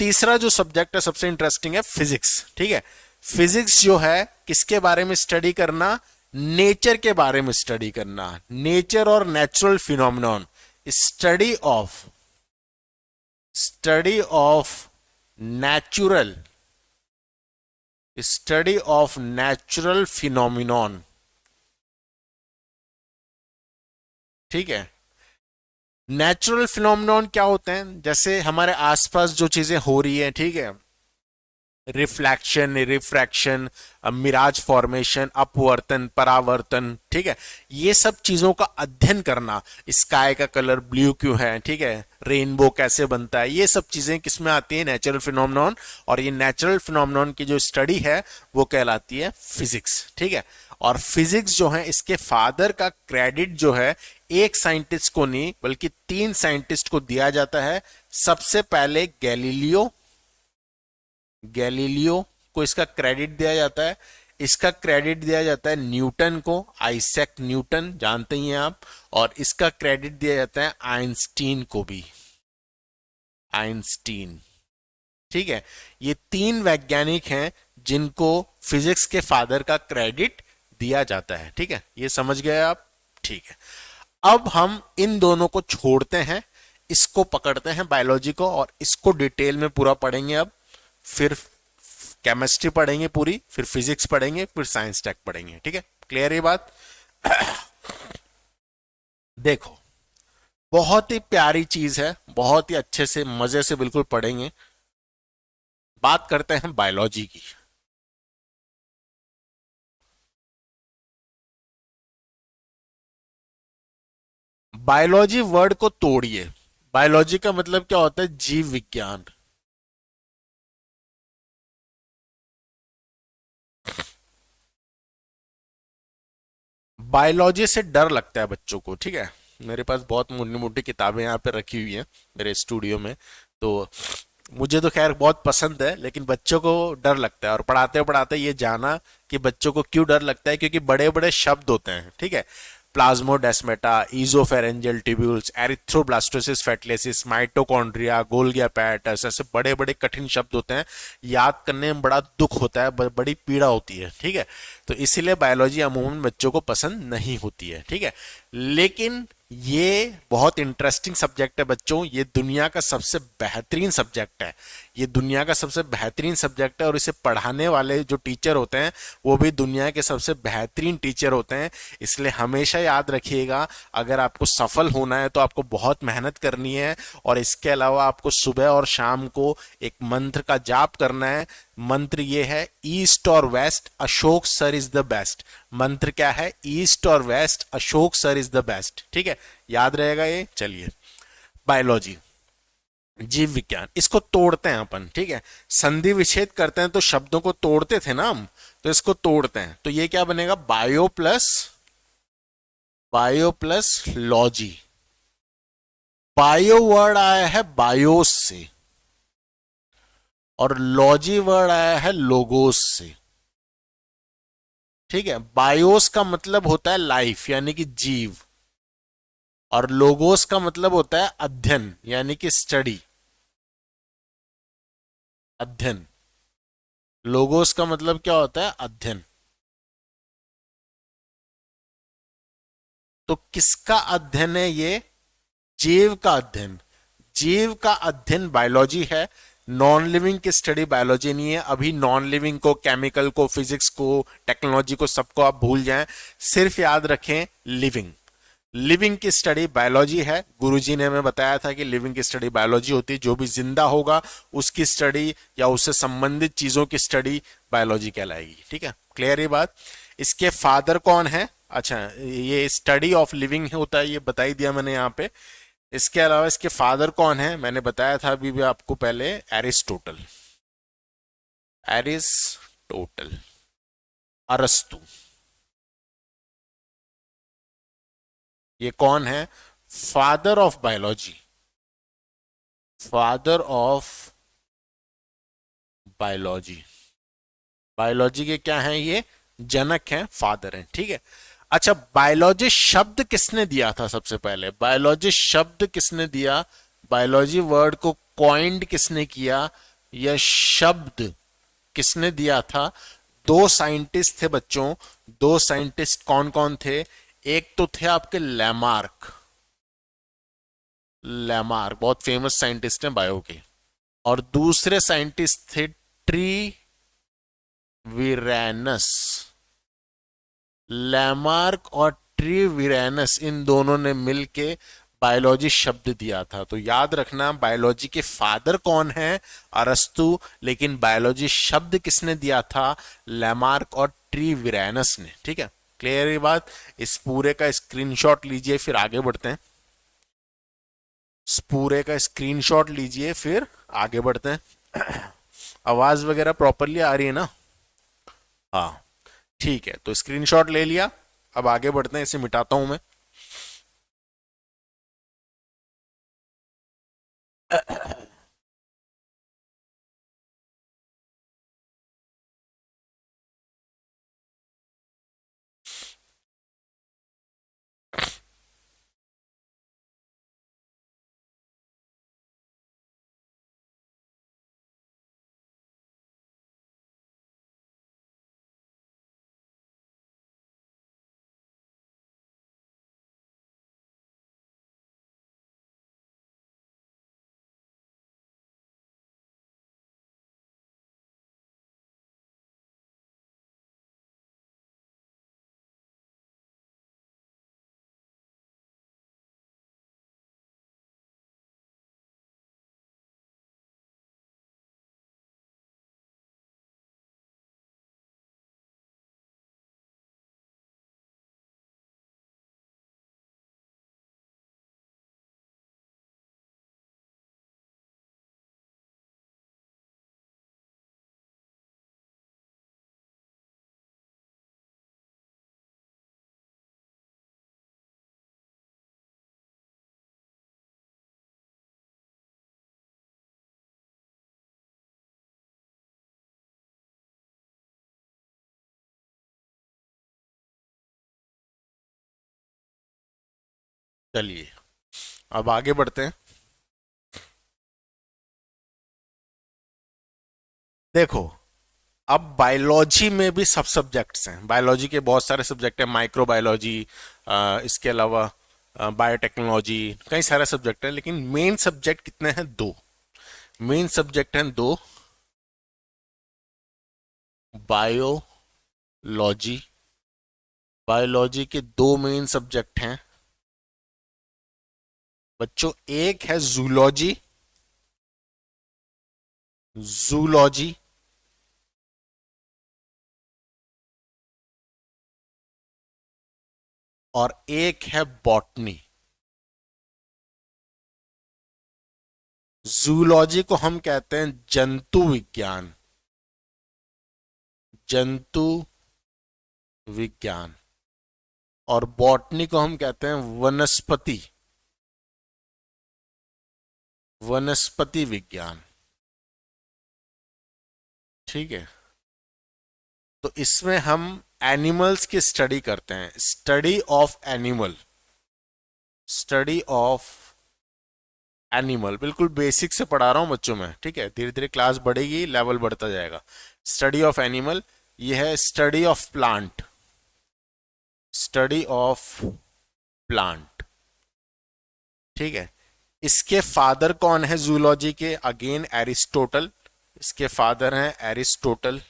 तीसरा जो सब्जेक्ट है सबसे इंटरेस्टिंग है फिजिक्स, ठीक है। फिजिक्स जो है किसके बारे में स्टडी करना? नेचर के बारे में स्टडी करना, नेचर और natural phenomenon. Study of, study of natural, study of natural phenomenon, ठीक है। नेचुरल फिनोमिनॉन क्या होते हैं? जैसे हमारे आसपास जो चीजें हो रही है, ठीक है, रिफ्लैक्शन, रिफ्रैक्शन, मिराज फॉर्मेशन, अपवर्तन, परावर्तन, ठीक है, ये सब चीजों का अध्ययन करना। स्काई का कलर ब्लू क्यों है, ठीक है, रेनबो कैसे बनता है, ये सब चीजें किसमें आती है? नेचुरल फिनोमेनॉन। और ये नेचुरल फिनोमेनॉन की जो स्टडी है वो कहलाती है फिजिक्स, ठीक है। और फिजिक्स जो है इसके फादर का क्रेडिट जो है एक साइंटिस्ट को नहीं बल्कि 3 साइंटिस्ट को दिया जाता है। सबसे पहले गैलीलियो, गैलीलियो को इसका क्रेडिट दिया जाता है। इसका क्रेडिट दिया जाता है न्यूटन को, आइजैक न्यूटन जानते ही हैं आप। और इसका क्रेडिट दिया जाता है आइंस्टीन को भी, आइंस्टीन, ठीक है। ये 3 वैज्ञानिक हैं जिनको फिजिक्स के फादर का क्रेडिट दिया जाता है। ठीक है, ये समझ गए आप? ठीक है, अब हम इन दोनों को छोड़ते हैं, इसको पकड़ते हैं बायोलॉजी को, और इसको डिटेल में पूरा पढ़ेंगे अब। फिर केमिस्ट्री पढ़ेंगे पूरी, फिर फिजिक्स पढ़ेंगे, फिर साइंस टेक पढ़ेंगे। ठीक है, क्लियर ये बात? देखो, बहुत ही प्यारी चीज है, बहुत ही अच्छे से मजे से बिल्कुल पढ़ेंगे। बात करते हैं बायोलॉजी की। बायोलॉजी वर्ड को तोड़िए। बायोलॉजी का मतलब क्या होता है? जीव विज्ञान। बायोलॉजी से डर लगता है बच्चों को। ठीक है, मेरे पास बहुत मोटी मोटी किताबें यहाँ पे रखी हुई हैं मेरे स्टूडियो में, तो मुझे तो खैर बहुत पसंद है, लेकिन बच्चों को डर लगता है। और पढ़ाते पढ़ाते ये जाना कि बच्चों को क्यों डर लगता है, क्योंकि बड़े बड़े शब्द होते हैं। ठीक है, plasmodesmata, oesophageal tubules, erythroblastosis fetalis, mitochondria, Golgi apparatus, ऐसे बड़े बड़े कठिन शब्द होते हैं, याद करने में बड़ा दुख होता है, बड़ी पीड़ा होती है। ठीक है, तो इसीलिए बायोलॉजी अमूमन बच्चों को पसंद नहीं होती है। ठीक है, लेकिन ये बहुत इंटरेस्टिंग सब्जेक्ट है बच्चों, ये दुनिया का सबसे बेहतरीन सब्जेक्ट है। ये दुनिया का सबसे बेहतरीन सब्जेक्ट है, और इसे पढ़ाने वाले जो टीचर होते हैं वो भी दुनिया के सबसे बेहतरीन टीचर होते हैं। इसलिए हमेशा याद रखिएगा, अगर आपको सफल होना है तो आपको बहुत मेहनत करनी है, और इसके अलावा आपको सुबह और शाम को एक मंत्र का जाप करना है। मंत्र ये है, ईस्ट और west Ashok sir is the best. मंत्र क्या है? ईस्ट और west Ashok sir is the best. ठीक है, याद रहेगा ये। चलिए, बायोलॉजी, जीव विज्ञान, इसको तोड़ते हैं अपन। ठीक है, संधि विच्छेद करते हैं तो शब्दों को तोड़ते थे ना हम, तो इसको तोड़ते हैं, तो ये क्या बनेगा? Bio plus logy. Bio word आया है बायोस से, और लॉजी वर्ड आया है लोगोस से। ठीक है, बायोस का मतलब होता है लाइफ यानी कि जीव, और लोगोस का मतलब होता है अध्ययन यानी कि स्टडी, अध्ययन। लोगोस का मतलब क्या होता है? अध्ययन। तो किसका अध्ययन है ये? जीव का अध्ययन। जीव का अध्ययन बायोलॉजी है। नॉन लिविंग की स्टडी बायोलॉजी नहीं है। अभी नॉन लिविंग को, केमिकल को, फिजिक्स को, टेक्नोलॉजी को, सबको आप भूल जाएं, सिर्फ याद रखें लिविंग। लिविंग की स्टडी बायोलॉजी है। गुरुजी ने हमें बताया था कि लिविंग की स्टडी बायोलॉजी होती है, जो भी जिंदा होगा उसकी स्टडी या उससे संबंधित चीजों की स्टडी बायोलॉजी कहलाएगी। ठीक है, क्लियर ये बात? इसके फादर कौन है? अच्छा, ये स्टडी ऑफ लिविंग होता है, ये बता ही दिया मैंने यहाँ पे। इसके अलावा इसके फादर कौन है? मैंने बताया था अभी भी आपको पहले, एरिस्टोटल। एरिस्टोटल, अरस्तु, ये कौन है? Father of biology. Father of biology. Biology के क्या हैं ये? जनक हैं, फादर हैं। ठीक है, अच्छा, बायोलॉजी शब्द किसने दिया था? सबसे पहले बायोलॉजी शब्द किसने दिया? बायोलॉजी वर्ड को कॉइंड किसने किया? यह शब्द किसने दिया था? दो साइंटिस्ट थे बच्चों। दो साइंटिस्ट कौन कौन थे? एक तो थे आपके लैमार्क। लैमार्क बहुत फेमस साइंटिस्ट हैं बायो के। और दूसरे साइंटिस्ट थे ट्री विरैनस। लैमार्क और ट्री विरैनस, इन दोनों ने मिलके बायोलॉजी शब्द दिया था। तो याद रखना, बायोलॉजी के फादर कौन है? अरस्तु। लेकिन बायोलॉजी शब्द किसने दिया था? लैमार्क और ट्री विरैनस ने। ठीक है, क्लियर ये बात? इस पूरे का स्क्रीनशॉट लीजिए, फिर आगे बढ़ते हैं। इस पूरे का स्क्रीनशॉट लीजिए, फिर आगे बढ़ते हैं। आवाज वगैरह प्रॉपरली आ रही है ना? हाँ, ठीक है, तो स्क्रीनशॉट ले लिया। अब आगे बढ़ते हैं, इसे मिटाता हूं मैं। चलिए अब आगे बढ़ते हैं। देखो, अब बायोलॉजी में भी सब सब्जेक्ट्स हैं, बायोलॉजी के बहुत सारे सब्जेक्ट हैं, माइक्रोबायोलॉजी, इसके अलावा बायोटेक्नोलॉजी, कई सारे सब्जेक्ट हैं, लेकिन मेन सब्जेक्ट कितने हैं? दो। मेन सब्जेक्ट हैं दो। बायोलॉजी, बायोलॉजी के दो मेन सब्जेक्ट हैं बच्चों। एक है जूलॉजी, जूलॉजी, और एक है बॉटनी। जूलॉजी को हम कहते हैं जंतु विज्ञान, जंतु विज्ञान, और बॉटनी को हम कहते हैं वनस्पति, वनस्पति विज्ञान। ठीक है, तो इसमें हम एनिमल्स की स्टडी करते हैं, study of animal, study of animal. बिल्कुल बेसिक से पढ़ा रहा हूं बच्चों में, ठीक है, धीरे धीरे क्लास बढ़ेगी, लेवल बढ़ता जाएगा। स्टडी ऑफ एनिमल, यह है study of plant, study of plant. ठीक है, इसके फादर कौन है जूलॉजी के? अगेन एरिस्टोटल, इसके फादर हैं एरिस्टोटल।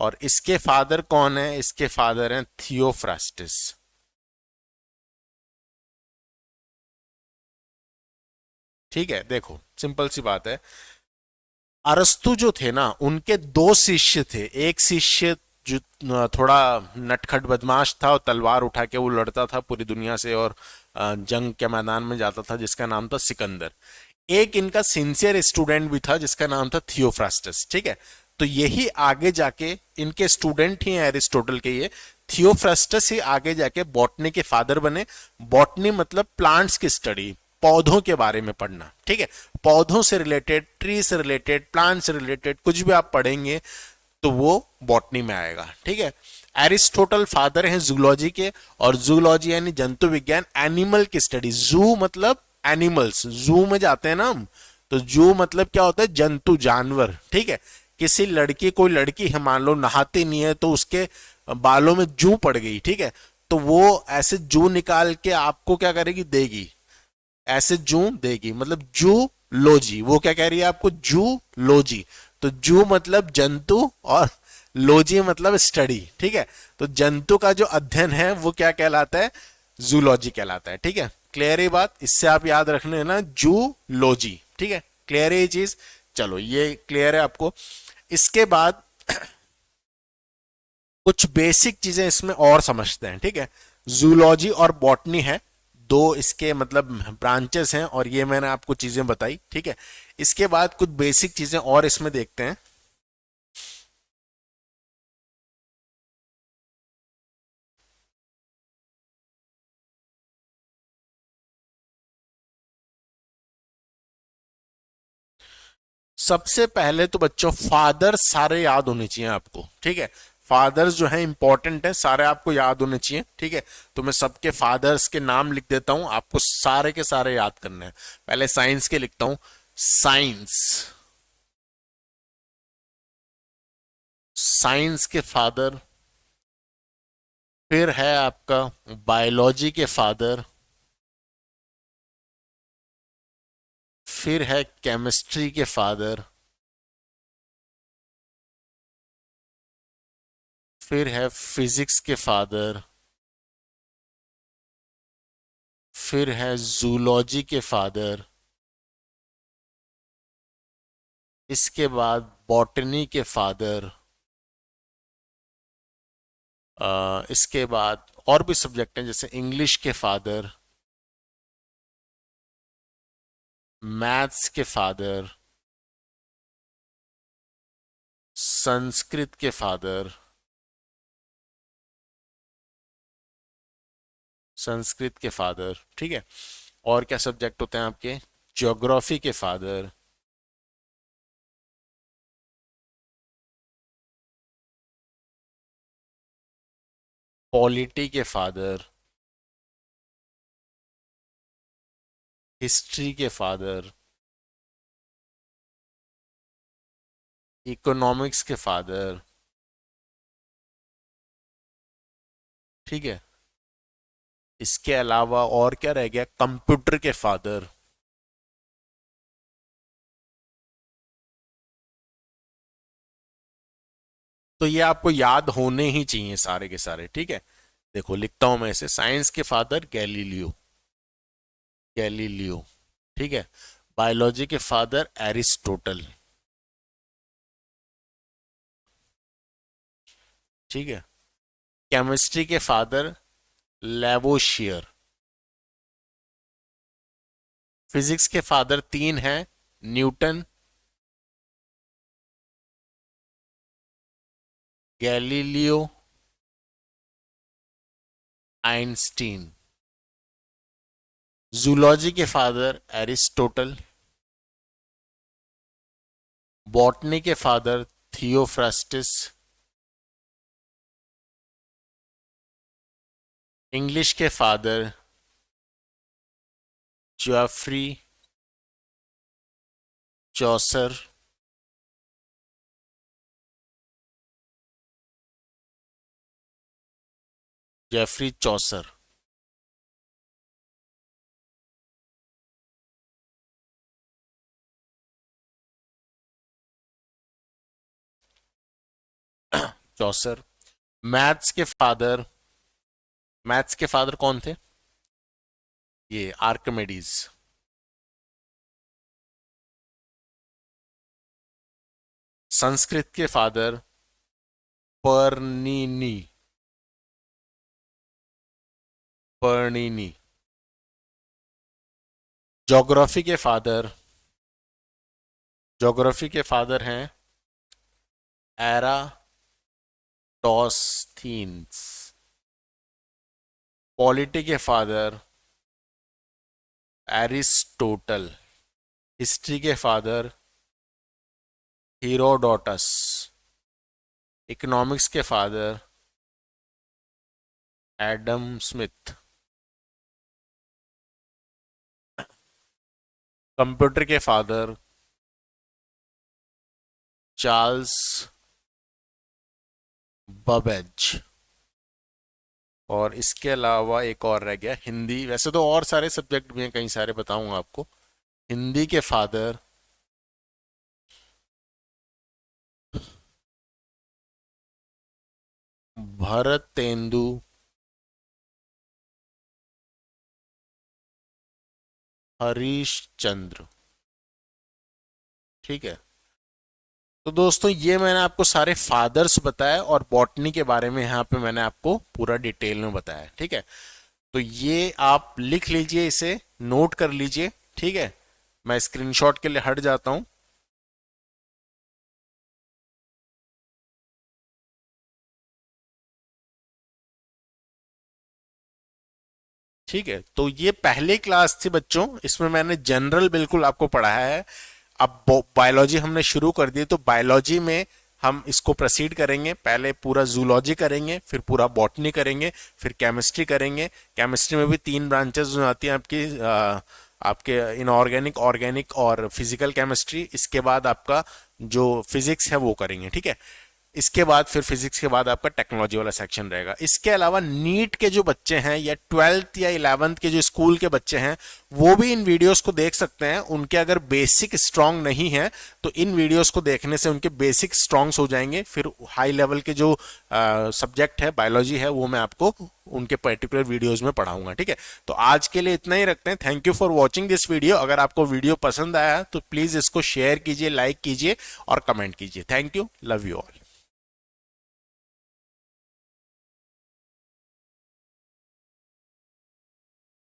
और इसके फादर कौन है? इसके फादर हैं थियोफ्रास्टिस। ठीक है, देखो सिंपल सी बात है। अरस्तु जो थे ना, उनके दो शिष्य थे। एक शिष्य जो थोड़ा नटखट बदमाश था और तलवार उठा के वो लड़ता था पूरी दुनिया से और जंग के मैदान में जाता था, जिसका नाम था सिकंदर। एक इनका सिंसियर स्टूडेंट भी था जिसका नाम था थियोफ्रास्टस। ठीक है, तो यही आगे जाके इनके स्टूडेंट ही हैं एरिस्टोटल के। ये थियोफ्रास्टस ही आगे जाके बॉटनी के फादर बने। बॉटनी मतलब प्लांट्स की स्टडी, पौधों के बारे में पढ़ना। ठीक है, पौधों से रिलेटेड, ट्री से रिलेटेड, प्लांट से रिलेटेड कुछ भी आप पढ़ेंगे तो वो बॉटनी में आएगा। ठीक है, एरिस्टोटल फादर हैं जूलॉजी के, और जूलॉजी यानी जंतु विज्ञान, एनिमल की स्टडी। जू मतलब एनिमल्स, जू में जाते हैं ना हम, तो जू मतलब क्या होता है? जंतु, जानवर। ठीक है, किसी लड़की, कोई लड़की है मान लो नहाती नहीं है तो उसके बालों में जू पड़ गई, ठीक है, तो वो ऐसे जू निकाल के आपको क्या करेगी? देगी, ऐसे जू देगी, मतलब जू लोजी। वो क्या कह रही है आपको? जू लोजी। तो जू मतलब जंतु, और लोजी मतलब स्टडी। ठीक है, तो जंतु का जो अध्ययन है वो क्या कहलाता है? जूलॉजी कहलाता है। ठीक है, क्लियर है बात? इससे आप याद रखने ना, जू लॉजी। ठीक है, क्लियर है ये चीज? चलो ये क्लियर है आपको। इसके बाद कुछ बेसिक चीजें इसमें और समझते हैं। ठीक है, जूलॉजी और बॉटनी है, दो इसके मतलब ब्रांचेस हैं, और ये मैंने आपको चीजें बताई। ठीक है, इसके बाद कुछ बेसिक चीजें और इसमें देखते हैं। सबसे पहले तो बच्चों फादर सारे याद होने चाहिए आपको। ठीक है, फादर्स जो है इंपॉर्टेंट है, सारे आपको याद होने चाहिए। ठीक है, तो मैं सबके फादर्स के नाम लिख देता हूं, आपको सारे के सारे याद करने हैं। पहले साइंस के लिखता हूं। साइंस, साइंस के फादर। फिर है आपका बायोलॉजी के फादर। फिर है केमिस्ट्री के फादर। फिर है फिजिक्स के फादर। फिर है जूलॉजी के फादर। इसके बाद बॉटनी के फादर। इसके बाद और भी सब्जेक्ट हैं जैसे इंग्लिश के फादर, मैथ्स के फादर, संस्कृत के फादर, संस्कृत के फादर। ठीक है, और क्या सब्जेक्ट होते हैं आपके? ज्योग्राफी के फादर। पॉलिटी के फादर, हिस्ट्री के फादर, इकोनॉमिक्स के फादर, ठीक है। इसके अलावा और क्या रह गया, कंप्यूटर के फादर। तो ये आपको याद होने ही चाहिए सारे के सारे, ठीक है। देखो लिखता हूं मैं इसे, साइंस के फादर गैलीलियो, गैलीलियो, ठीक है। बायोलॉजी के फादर एरिस्टोटल, ठीक है। केमिस्ट्री के फादर लेवोशियर। फिजिक्स के फादर तीन हैं, न्यूटन, गैलीलियो, आइंस्टीन। जूलॉजी के फादर एरिस्टोटल, बॉटनी के फादर थियोफ्रास्टिस, इंग्लिश के फादर जॉफ्री चौसर, जेफरी चौसर। चौसर। मैथ्स के फादर, मैथ्स के फादर कौन थे, ये आर्कमेडीज। संस्कृत के फादर पर्निनी, पर्णिनी। ज्योग्राफी के फादर, ज्योग्राफी के फादर हैं एराटोस्थीन्स। पॉलिटी के फादर एरिस्टोटल। हिस्ट्री के फादर हीरोडोटस। इकोनॉमिक्स के फादर एडम स्मिथ। कंप्यूटर के फादर चार्ल्स बबेज। और इसके अलावा एक और रह गया हिंदी, वैसे तो और सारे सब्जेक्ट भी हैं, कई सारे बताऊंगा आपको। हिंदी के फादर भरतेंदु हरीश चंद्र, ठीक है। तो दोस्तों ये मैंने आपको सारे फादर्स बताया और बॉटनी के बारे में यहाँ पे मैंने आपको पूरा डिटेल में बताया, ठीक है। तो ये आप लिख लीजिए, इसे नोट कर लीजिए, ठीक है। मैं स्क्रीनशॉट के लिए हट जाता हूं। ठीक है, तो ये पहली क्लास थी बच्चों, इसमें मैंने जनरल बिल्कुल आपको पढ़ाया है। अब बायोलॉजी हमने शुरू कर दी, तो बायोलॉजी में हम इसको प्रोसीड करेंगे। पहले पूरा जूलॉजी करेंगे, फिर पूरा बॉटनी करेंगे, फिर केमिस्ट्री करेंगे। केमिस्ट्री में भी तीन ब्रांचेस आती हैं आपकी, आपके इनऑर्गेनिक, ऑर्गेनिक और फिजिकल केमिस्ट्री। इसके बाद आपका जो फिजिक्स है वो करेंगे, ठीक है। इसके बाद फिर फिजिक्स के बाद आपका टेक्नोलॉजी वाला सेक्शन रहेगा। इसके अलावा नीट के जो बच्चे हैं या 12th या 11th के जो स्कूल के बच्चे हैं वो भी इन वीडियोस को देख सकते हैं। उनके अगर बेसिक स्ट्रांग नहीं है तो इन वीडियोस को देखने से उनके बेसिक स्ट्रांग्स हो जाएंगे। फिर हाई लेवल के जो सब्जेक्ट है, बायोलॉजी है, वो मैं आपको उनके पर्टिकुलर वीडियोस में पढ़ाऊंगा, ठीक है। तो आज के लिए इतना ही रखते हैं। Thank you for watching this video. अगर आपको वीडियो पसंद आया तो प्लीज इसको शेयर कीजिए, लाइक कीजिए और कमेंट कीजिए। Thank you, love you all.